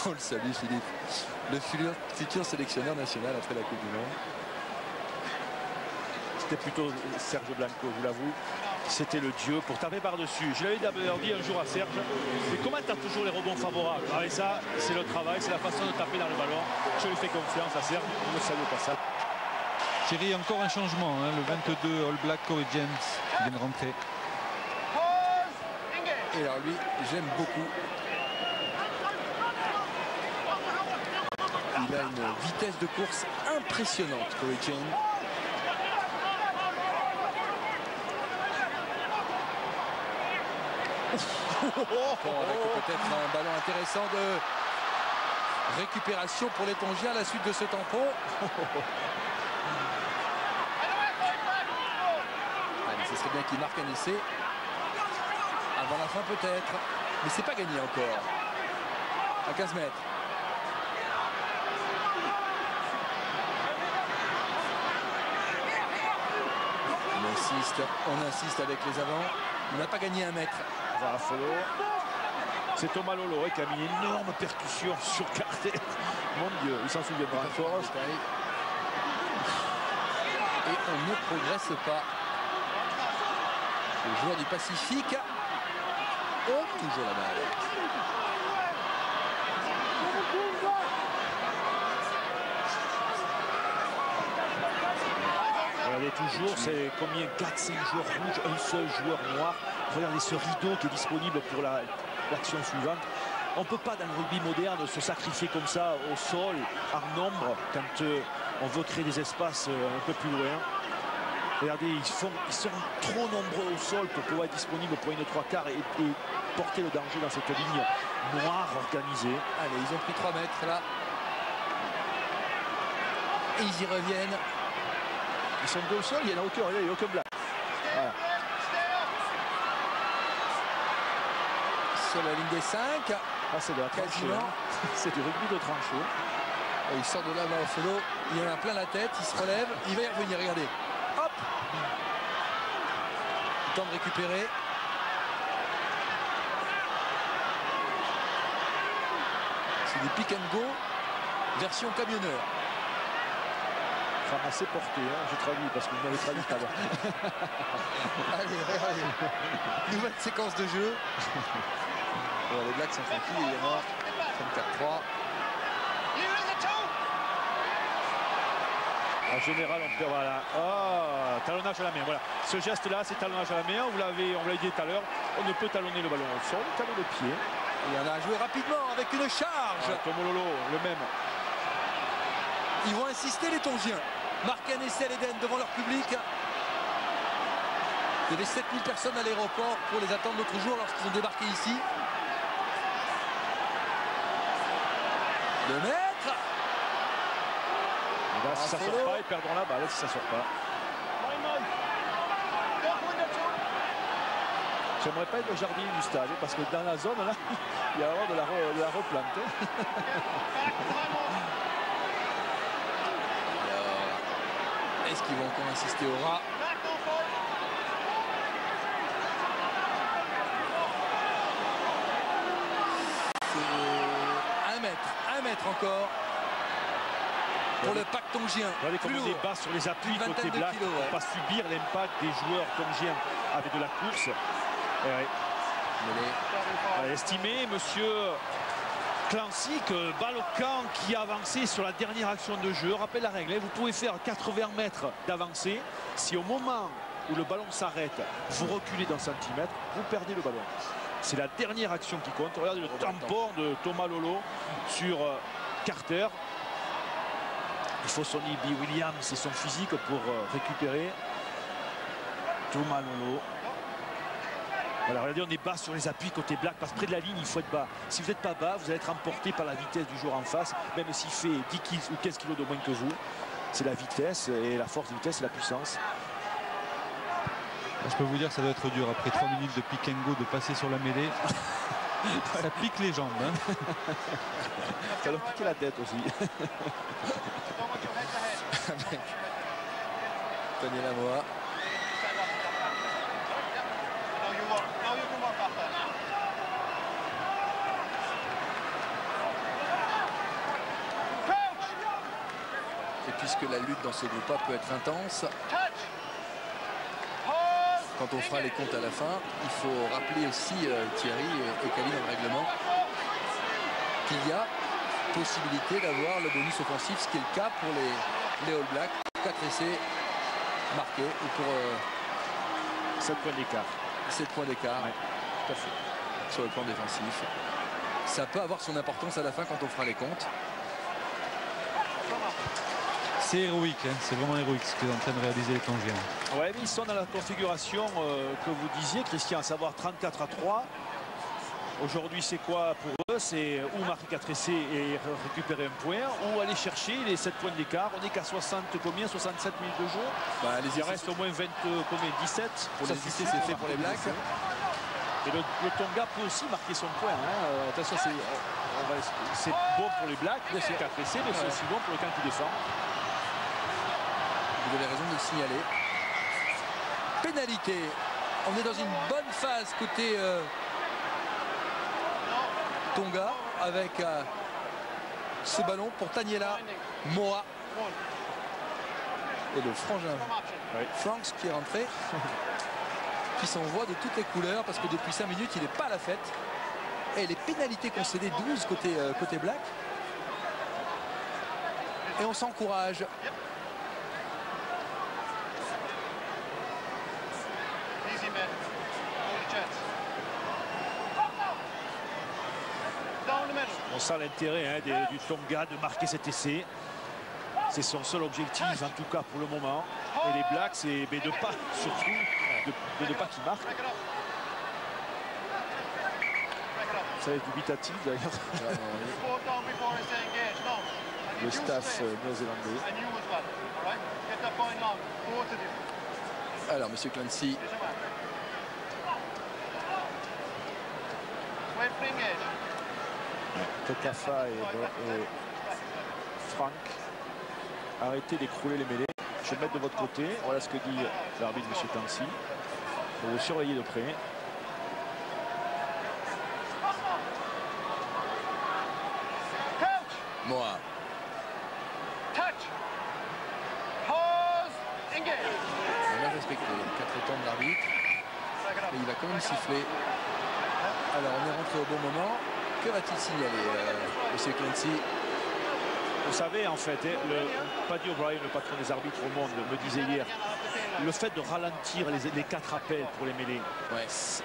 On le salue, Philippe. Le futur sélectionneur national après la Coupe du Monde. C'était plutôt Serge Blanco, je vous l'avoue. C'était le dieu pour taper par-dessus. Je l'avais d'ailleurs dit un jour à Serge. Mais comment tu as toujours les rebonds favorables? Ah, et ça, c'est le travail, c'est la façon de taper dans le ballon. Je lui fais confiance à Serge. Je le salue au passage. Thierry, encore un changement. Le 22 All Black Corey James vient de rentrer. Et alors lui, j'aime beaucoup. Il a une vitesse de course impressionnante, Corey James. Avec peut-être un ballon intéressant de récupération pour les Tongiens à la suite de ce tampon. Allez, ce serait bien qu'il marque un essai. Avant la fin peut-être. Mais c'est pas gagné encore. À 15 mètres. On insiste avec les avants. On n'a pas gagné un mètre. Varafolo. C'est Thomas Lolo qui a mis une énorme percussion sur Carter. Mon Dieu, il s'en souviendra encore. Et on ne progresse pas. Le joueur du Pacifique ont toujours la balle. Regardez toujours, c'est combien? 4-5 joueurs rouges, un seul joueur noir. Regardez ce rideau qui est disponible pour l'action suivante. On ne peut pas dans le rugby moderne se sacrifier comme ça au sol, en nombre, quand on veut créer des espaces un peu plus loin. Regardez, ils sont trop nombreux au sol pour pouvoir être disponibles pour une 3/4 et porter le danger dans cette ligne noire organisée. Allez, ils ont pris 3 mètres là. Et ils y reviennent. Ils sont deux au sol, il n'y en a aucun, il n'y a aucun blague. Voilà. Sur la ligne des 5. Ah, c'est de la tranchée. C'est du rugby de tranchée. Et il sort de là, Varafolo. Il en a plein la tête, il se relève. Il va y revenir, regardez. Hop. Le temps de récupérer. C'est des pick and go version camionneur. Assez porté, hein, j'ai traduit parce que vous m'avez traduit tout à l'heure. Allez, regardez. Nouvelle séquence de jeu. Bon, les Blacks sont tranquilles, évidemment. 34-3. En général, on peut, voilà. Oh, talonnage à la main, voilà. Ce geste-là, c'est talonnage à la main. On vous l'a dit tout à l'heure. On ne peut talonner le ballon au sol, talon de pied. Et on a joué rapidement avec une charge. Tomololo, le même. Ils vont insister, les Tongiens. Marquer un essai à l'Éden devant leur public. Il y avait 7000 personnes à l'aéroport pour les attendre l'autre jour lorsqu'ils ont débarqué ici. 2 mètres. Et là, si ça ne sort pas, ils perdront la balle si ça ne sort pas. J'aimerais pas être le jardinier du stade parce que dans la zone, là, il y a avoir de la replante. Est-ce qu'ils vont encore insister au ras? C'est 1 mètre encore pour le pack tongien. Regardez comme on est bas sur les appuis côté Black pour ne pas subir l'impact des joueurs tongiens avec de la course. Estimé, monsieur Clancy, que balle au camp qui a avancé sur la dernière action de jeu. Rappelle la règle, vous pouvez faire 80 mètres d'avancée. Si au moment où le ballon s'arrête, vous reculez d'un centimètre, vous perdez le ballon. C'est la dernière action qui compte. Regardez le tampon de Thomas Lolo sur Carter. Il faut son Ibi Williams et son physique pour récupérer. Thomas Lolo. Voilà, regardez, on est bas sur les appuis côté Black, parce que près de la ligne, il faut être bas. Si vous n'êtes pas bas, vous allez être emporté par la vitesse du joueur en face, même s'il fait 10 kg ou 15 kg de moins que vous. C'est la vitesse, et la force de vitesse, c'est la puissance. Je peux vous dire que ça doit être dur, après 3 minutes de pick and go, de passer sur la mêlée. Ça pique les jambes. Hein. Ça leur pique la tête aussi. Tenez la voix. Et puisque la lutte dans ce groupe A peut être intense, quand on fera les comptes à la fin, il faut rappeler aussi Thierry et Kali dans le règlement qu'il y a possibilité d'avoir le bonus offensif, ce qui est le cas pour les All Blacks. 4 essais marqués et pour 7 points d'écart. 7 points d'écart, ouais, tout à fait, sur le plan défensif. Ça peut avoir son importance à la fin quand on fera les comptes. C'est héroïque, hein. C'est vraiment héroïque ce qu'est en train de réaliser les Tongiens. Ouais, mais ils sont dans la configuration que vous disiez, Christian, à savoir 34-3. Aujourd'hui, c'est quoi pour eux? C'est ou marquer 4 essais et récupérer un point, ou aller chercher les 7 points d'écart. On n'est qu'à 60 combien, 67 minutes de jeu. Bah, Il reste au moins 20, combien, 17 pour les essais, c'est fait pour les Blacks. Et le Tonga peut aussi marquer son point. Hein. Attention, c'est bon pour les Blacks, c'est 4 essais, mais c'est aussi bon pour le camp qui défend. Vous avez raison de le signaler. Pénalité. On est dans une bonne phase côté Tonga avec ce ballon pour Taniela Moa. Et le frangin Franks qui est rentré, qui s'envoie de toutes les couleurs parce que depuis 5 minutes il n'est pas à la fête. Et les pénalités concédées 12 côté Black. Et on s'encourage. On sent l'intérêt du Tonga de marquer cet essai. C'est son seul objectif, en tout cas pour le moment. Et les Blacks, c'est de pas, surtout, de ne pas qu'ils marquent. Ça va être dubitatif d'ailleurs. Le staff néo-zélandais. Alors, monsieur Clancy. Tokafa et Frank, arrêtez d'écrouler les mêlées. Je vais me mettre de votre côté. Voilà ce que dit l'arbitre, monsieur Clancy. Pour vous surveiller de près. Moa. On a respecté les 4 temps de l'arbitre. Mais il va quand même siffler. Alors on est rentré au bon moment. Que va-t-il signaler, monsieur Clancy? Vous savez, en fait, Paddy O'Brien, le patron des arbitres au monde, me disait hier, le fait de ralentir les 4 appels pour les mêlées,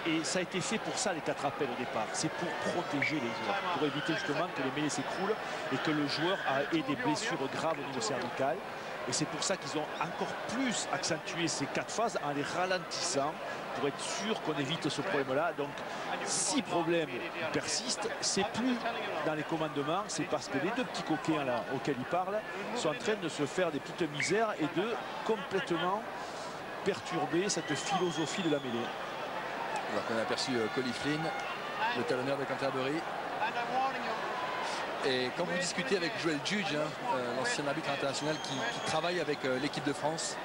et ça a été fait pour ça, les 4 appels au départ, c'est pour protéger les joueurs, pour éviter justement que les mêlées s'écroulent et que le joueur ait des blessures graves au niveau cervical. Et c'est pour ça qu'ils ont encore plus accentué ces 4 phases en les ralentissant pour être sûr qu'on évite ce problème-là. Donc, si problème persiste, c'est plus dans les commandements, c'est parce que les 2 petits coquins là auxquels il parle sont en train de se faire des petites misères et de complètement perturber cette philosophie de la mêlée. Alors qu'on a aperçu Coley Flynn, le talonneur de Canterbury. Et quand vous discutez avec Joel Judge, l'ancien arbitre international qui travaille avec l'équipe de France,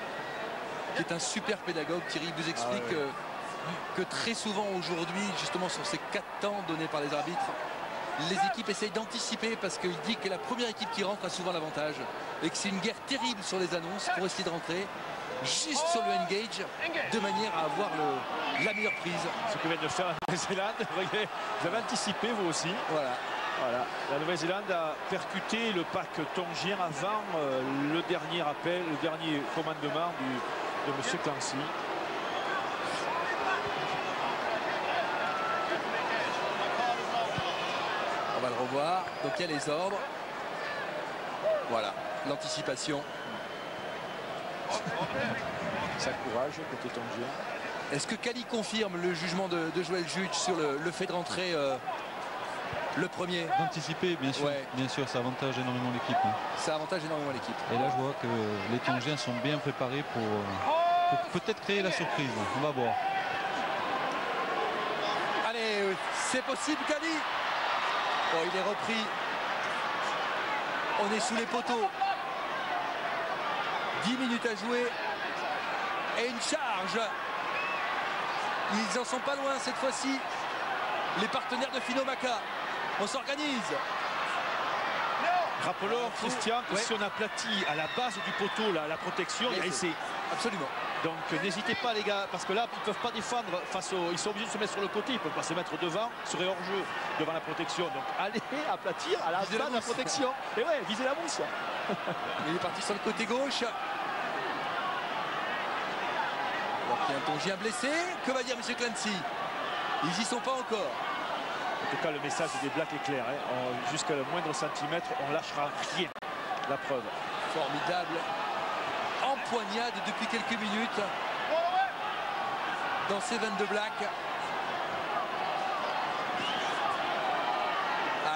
qui est un super pédagogue, Thierry vous explique que très souvent aujourd'hui, justement sur ces 4 temps donnés par les arbitres, les équipes essayent d'anticiper parce qu'il dit que la première équipe qui rentre a souvent l'avantage et que c'est une guerre terrible sur les annonces pour essayer de rentrer juste sur le engage de manière à avoir la meilleure prise. Ce que vient de faire la Nouvelle-Zélande, vous avez anticipé vous aussi. Voilà. Voilà, la Nouvelle-Zélande a percuté le pack tongien avant le dernier appel, le dernier commandement de M. Clancy. On va le revoir. Donc il y a les ordres. Voilà, l'anticipation. Ça courage côté tongien. Est-ce que Cali confirme le jugement de Joel Judge sur le fait de rentrer le premier? D'anticiper, bien sûr, bien sûr, ça avantage énormément l'équipe. Ça avantage énormément l'équipe. Et là, je vois que les Tongiens sont bien préparés pour peut-être créer la surprise. On va voir. Allez, c'est possible, Cali. Oh, il est repris. On est sous les poteaux. 10 minutes à jouer. Et une charge. Ils en sont pas loin cette fois-ci. Les partenaires de Finomaka. On s'organise. Rappelons, Christian, que si on aplatit à la base du poteau la protection, il y a essai. Absolument. Donc n'hésitez pas les gars, parce que là, ils ne peuvent pas défendre face aux... Ils sont obligés de se mettre sur le côté, ils ne peuvent pas se mettre devant, serait hors-jeu devant la protection. Donc allez aplatir à la base de la protection. Et ouais, visez la mousse. Il est parti sur le côté gauche. Alors qu'il y a un Tongien blessé. Que va dire M. Clancy? Ils n'y sont pas encore. En tout cas, le message des Blacks est clair. Jusqu'à le moindre centimètre, on lâchera rien. La preuve. Formidable empoignade depuis quelques minutes dans ces 22 Blacks.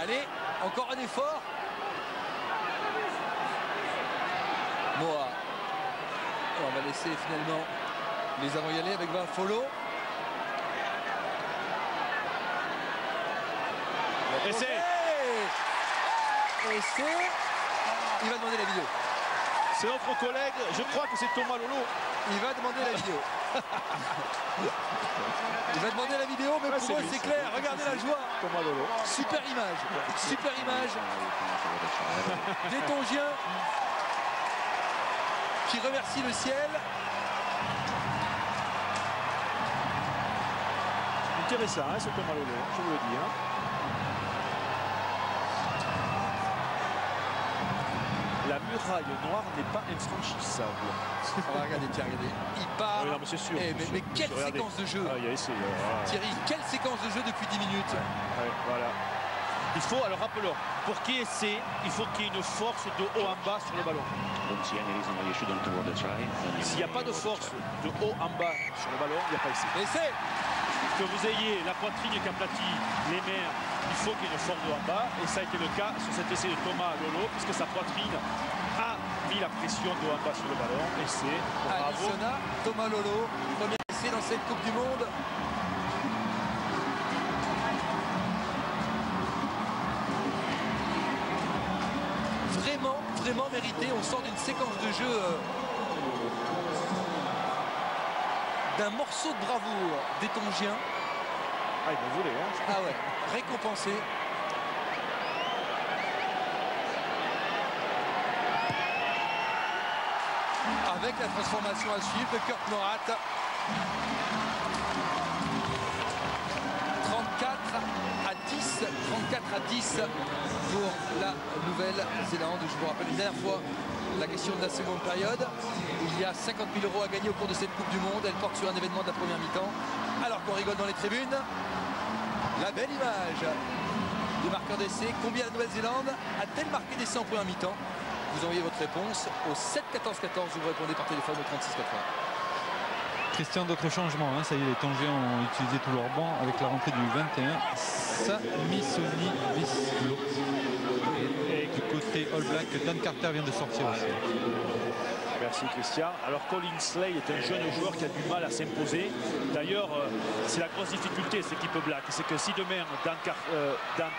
Allez, encore un effort. Moa. On va laisser finalement les avants y aller avec Follow. Essai. Essai. Il va demander la vidéo. C'est notre collègue, je crois que c'est Thomas Lolo. Il va demander la vidéo. Il va demander la vidéo, mais pour moi c'est clair. Regardez la joie. Thomas Lolo. Super image. Super image. Des Tongiens qui remercient le ciel. Intéressant, hein, ce Thomas Lolo, je vous le dis. Hein. La muraille noire n'est pas infranchissable. On va regarder, tiens, regardez. Il part. Oui, non, mais c'est sûr. Mais quelle séquence de jeu. Ah, il y a essayé. Thierry, quelle séquence de jeu depuis 10 minutes. Ouais, voilà. Il faut, alors rappelons, pour qu'il y ait essai, il faut qu'il y ait une force de haut en bas sur le ballon. S'il n'y a pas de force de haut en bas sur le ballon, il n'y a pas essai. Essai. Que vous ayez la poitrine qui aplatit, les mains, il faut qu'il y ait une force de haut en bas. Et ça a été le cas sur cet essai de Thomas Lolo, puisque sa poitrine a mis la pression de haut en bas sur le ballon. Essai, bravo. Addisona, Thomas Lolo, premier essai dans cette Coupe du Monde. Vraiment mérité. On sort d'une séquence de jeu d'un morceau de bravoure des Tongiens. Ah, il m'a volé, hein. Ah ouais, récompensé. Avec la transformation à suivre de Kurt Morat. 34 à 10. 34 à 10 pour la Nouvelle-Zélande. Je vous rappelle une dernière fois la question de la seconde période. Il y a 50 000 € à gagner au cours de cette Coupe du Monde. Elle porte sur un événement de la première mi-temps. Alors qu'on rigole dans les tribunes. La belle image du marqueur d'essai. Combien la Nouvelle-Zélande a-t-elle marqué d'essai en première mi-temps? Vous envoyez votre réponse au 7 14 14. Vous répondez par téléphone au 36 80. Christian, d'autres changements, hein. Ça y est, les Tongiens ont utilisé tous leurs bancs avec la rentrée du 21. Samisoni Vislo. Et du côté All Black, Dan Carter vient de sortir aussi. Merci Christian. Alors Colin Slade est un jeune joueur qui a du mal à s'imposer. D'ailleurs, c'est la grosse difficulté de cette équipe Black. C'est que si demain Dan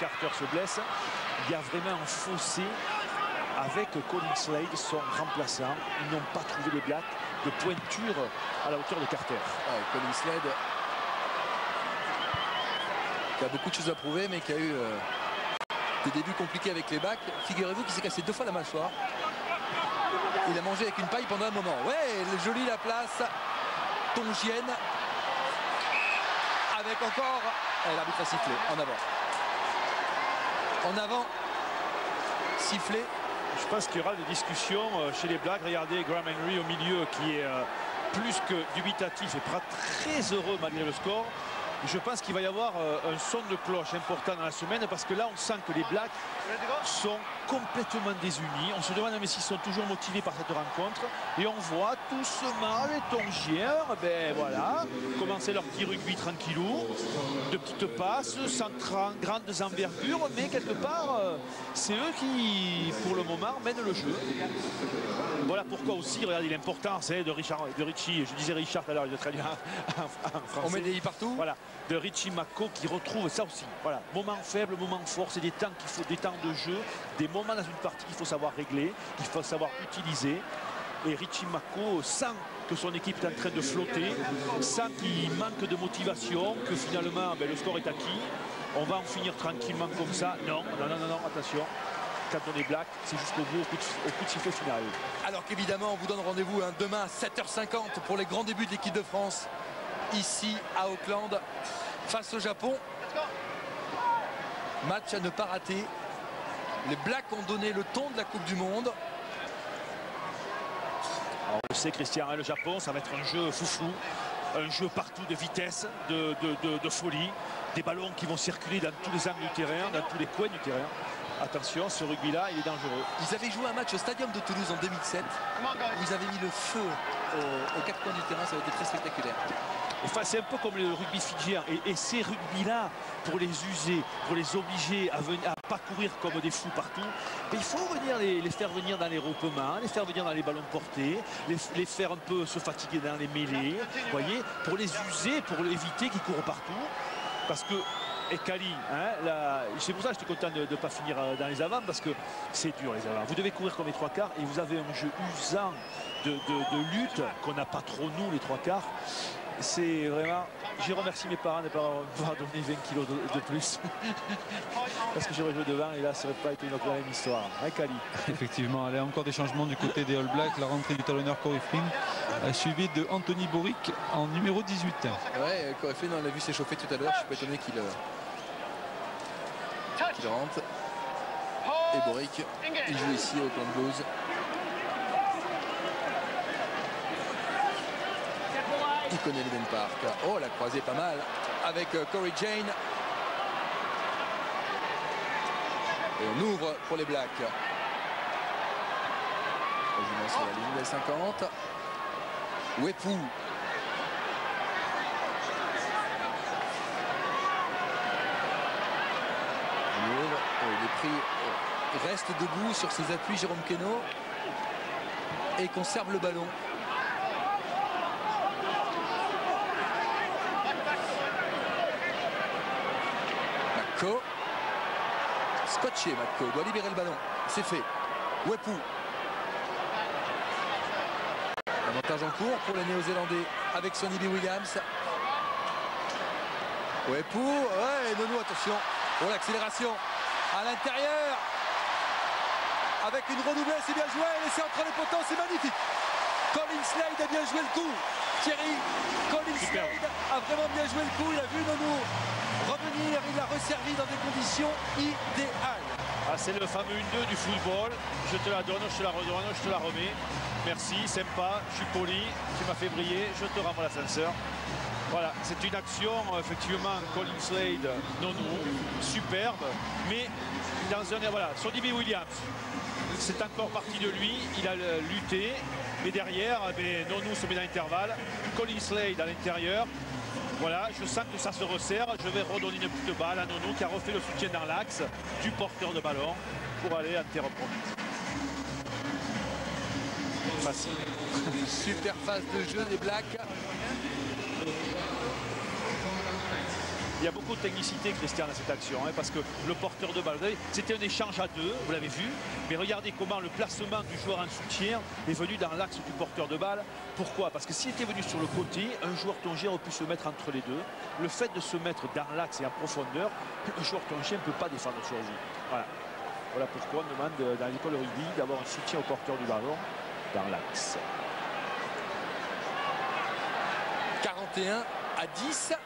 Carter se blesse, il y a vraiment un fossé avec Colin Slade, son remplaçant. Ils n'ont pas trouvé les Blacks de pointure à la hauteur de Carter. Colin Slade qui a beaucoup de choses à prouver, mais qui a eu des débuts compliqués avec les Blacks. Figurez-vous qu'il s'est cassé 2 fois la mâchoire. Il a mangé avec une paille pendant un moment. Ouais, jolie la place tongienne. Avec encore... l'arbitre a sifflé. En avant. En avant. Sifflé. Je pense qu'il y aura des discussions chez les Blacks. Regardez Graham Henry au milieu qui est plus que dubitatif et pas très heureux malgré le score. Je pense qu'il va y avoir un son de cloche important dans la semaine parce que là on sent que les Blacks sont complètement désunis. On se demande même s'ils sont toujours motivés par cette rencontre et on voit doucement les Tongiens voilà, commencer leur petit rugby tranquillou, de petites passes, sans grandes envergures, mais quelque part c'est eux qui pour le moment mènent le jeu. Voilà pourquoi aussi, regardez l'importance de Richie, je disais Richard tout à l'heure, il est très bien en français. On met des i partout. Voilà, de Richie Mako qui retrouve ça aussi. Voilà, moment faible, moment fort, c'est des temps qu'il faut, des temps de jeu, des moments dans une partie qu'il faut savoir régler, qu'il faut savoir utiliser. Et Richie Mako sent que son équipe est en train de flotter, sent qu'il manque de motivation, que finalement le score est acquis. On va en finir tranquillement comme ça. Non, attention. Quand on est Black, c'est jusqu'au bout, au coup de sifflet final. Alors qu'évidemment, on vous donne rendez-vous demain à 7h50 pour les grands débuts de l'équipe de France, ici à Auckland, face au Japon. Match à ne pas rater. Les Blacks ont donné le ton de la Coupe du Monde. Alors, on le sait, Christian, le Japon, ça va être un jeu foufou, un jeu partout de vitesse, de folie, des ballons qui vont circuler dans tous les angles du terrain, dans tous les coins du terrain. attention, ce rugby-là, il est dangereux. Ils avaient joué un match au Stadium de Toulouse en 2007. Vous avez mis le feu aux quatre coins du terrain, ça a été très spectaculaire. Enfin, c'est un peu comme le rugby fidjien. Et ces rugby-là, pour les user, pour les obliger à pas courir comme des fous partout, mais il faut venir les faire venir dans les regroupements, les faire venir dans les ballons portés, les faire un peu se fatiguer dans les mêlées, voyez, pour les user, pour éviter qu'ils courent partout. Parce que, et Kali, hein, c'est pour ça que j'étais content de ne pas finir dans les avants, parce que c'est dur les avants. Vous devez courir comme les trois quarts et vous avez un jeu usant de lutte qu'on n'a pas trop nous les trois quarts. C'est vraiment... Je remercie mes parents de ne pas avoir donné 20 kilos de plus. Parce que j'aurais joué devant et là, ça n'aurait pas été notre même histoire. Hein, Kali. Effectivement, il y a encore des changements du côté des All Blacks. La rentrée du talonneur Corey Flynn, suivi de Anthony Boric en numéro 18. Ouais, Corey Flynn, on l'a vu s'échauffer tout à l'heure. Je suis pas étonné qu'il rentre. Et Boric, il joue ici au Auckland Blues. Il connaît le Ben Park. Oh, la croisée pas mal avec Corey Jane. Et on ouvre pour les Blacks. Quasiment sur la ligne des 50. Wepu. On ouvre. Oh, il est pris. Il reste debout sur ses appuis, Jérôme Queneau. Et conserve le ballon. Scotché, Matko doit libérer le ballon. C'est fait. Wepu. Avantage en cours pour les Néo-Zélandais avec Sonny B. Williams. Wepu. Ouais, Nonou, attention. Oh, l'accélération. À l'intérieur. Avec une redoublée, c'est bien joué. Laissé entre les poteaux, c'est magnifique. Colin Slade a bien joué le coup. Thierry, Colin Slade a vraiment bien joué le coup. Il a vu Nonou revenir, il l'a resservi dans des conditions idéales. Ah, c'est le fameux 1-2 du football. Je te la donne, je te la redonne, je te la remets. Merci, sympa, je suis poli, tu m'as fait briller, je te renvoie l'ascenseur. Voilà, c'est une action, effectivement, Colin Slade, Nonou, superbe. Mais dans un... Voilà, Sonny B. Williams, c'est encore partie de lui, il a lutté. Et derrière, Nonou se met dans l'intervalle. Colin Slade à l'intérieur. Voilà, je sens que ça se resserre. Je vais redonner une petite balle à Nonou qui a refait le soutien dans l'axe du porteur de ballon pour aller en terre promise. Facile. Super phase de jeu des Blacks. Il y a beaucoup de technicité, Christian, dans cette action, hein, parce que le porteur de balle, c'était un échange à deux, vous l'avez vu, mais regardez comment le placement du joueur en soutien est venu dans l'axe du porteur de balle. Pourquoi? Parce que s'il était venu sur le côté, un joueur tongien aurait pu se mettre entre les deux. Le fait de se mettre dans l'axe et en profondeur, un joueur tongien ne peut pas défendre sur vous. Voilà. Voilà pourquoi on demande dans l'école rugby d'avoir un soutien au porteur du ballon dans l'axe. 41-10.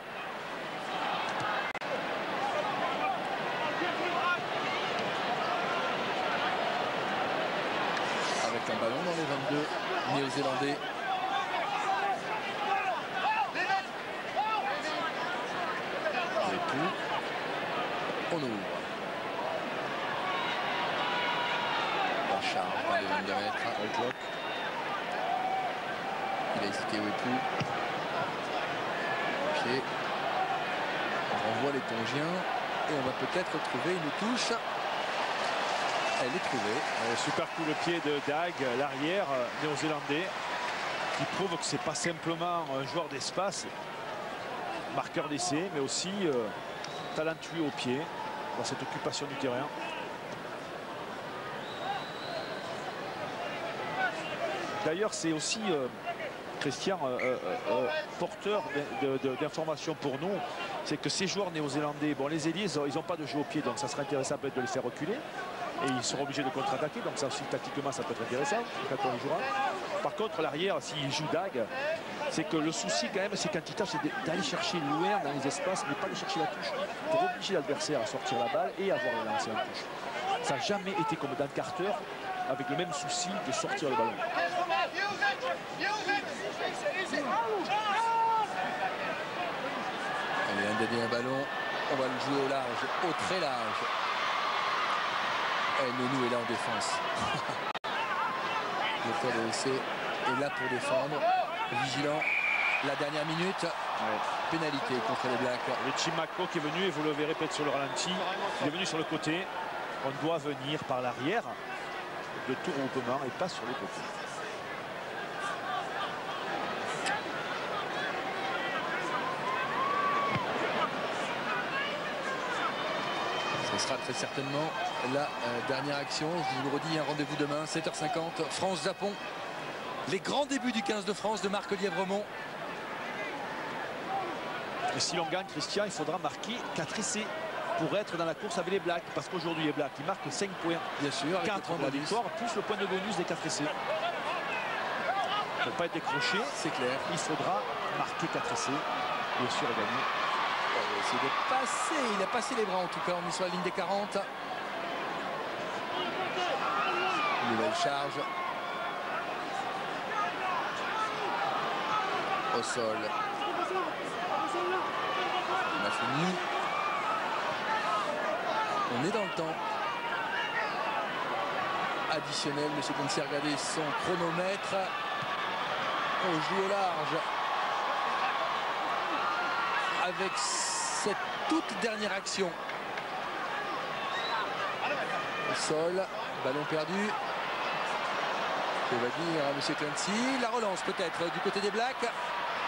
Un ballon dans les 22 Néo-Zélandais. Et tout. On ouvre. La charge dans les 22 mètres. Le clock. Il a hésité Wepu. Pied. On renvoie les Tongiens. Et on va peut-être trouver une touche. Elle est trouvée. Super coup de pied de Dag, l'arrière néo-zélandais, qui prouve que c'est pas simplement un joueur d'espace, marqueur d'essai, mais aussi talentueux au pied dans cette occupation du terrain. D'ailleurs, c'est aussi Christian, porteur d'informations pour nous, c'est que ces joueurs néo-zélandais, bon, les ailiers, ils n'ont pas de jeu au pied, donc ça serait intéressant peut-être de les faire reculer. Et ils seront obligés de contre-attaquer, donc ça aussi tactiquement ça peut être intéressant quand on les jouera. Par contre l'arrière, s'il joue Dag, c'est que le souci quand même, c'est quand il tape, c'est d'aller chercher loin dans les espaces, mais pas aller chercher la touche pour obliger l'adversaire à sortir la balle et avoir le lancer en touche. Ça n'a jamais été comme Dan Carter, avec le même souci de sortir le ballon. Allez, un ballon, on va le jouer au large, au très large. Nonou est là en défense. Le de l'essai est là pour défendre. Vigilant. La dernière minute. Ouais. Pénalité contre les Blacks. Richie Mako qui est venu, et vous le verrez peut-être sur le ralenti. Il est venu sur le côté. On doit venir par l'arrière de tout regroupement et pas sur le côté. Ce sera très certainement la dernière action. Je vous le redis, un rendez-vous demain, 7h50, France-Japon. Les grands débuts du 15 de France de Marc Lièvremont. Et si l'on gagne, Christian, il faudra marquer 4 essais pour être dans la course avec les Blacks. Parce qu'aujourd'hui, les Blacks, ils marquent 5 points. Bien sûr, 4 pour la victoire, plus le point de bonus des 4 essais. Pour ne pas être décroché, c'est clair. Il faudra marquer 4 essais. Bien sûr, et gagner. Il va essayer de passer. Il a passé les bras en tout cas. On est sur la ligne des 40. Nouvelle charge. Au sol. On a fini. On est dans le temps. Additionnel. Monsieur Ponce, regardez son chronomètre. On joue au large. Avec cette toute dernière action. Au sol. Ballon perdu. Que va dire à monsieur Clancy. La relance peut-être du côté des Blacks.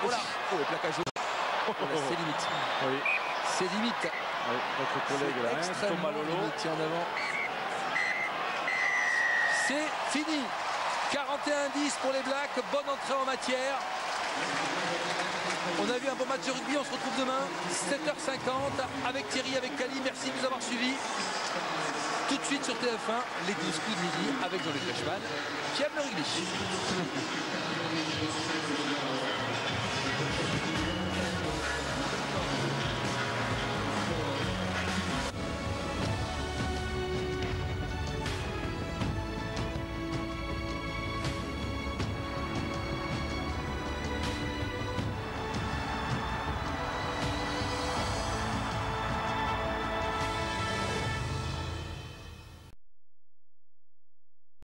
Oh là, oh, le plaquage. C'est limite. Oui. C'est limite. Oui, notre collègue là, extrêmement Thomas Lolo. limite en avant. C'est fini. 41-10 pour les Blacks. Bonne entrée en matière. On a vu un bon match de rugby. On se retrouve demain 7h50 avec Thierry, avec Kali. Merci de nous avoir suivis. Tout de suite sur TF1, les 12 coups de midi avec Jean-Luc Reichmann qui aime le rugby.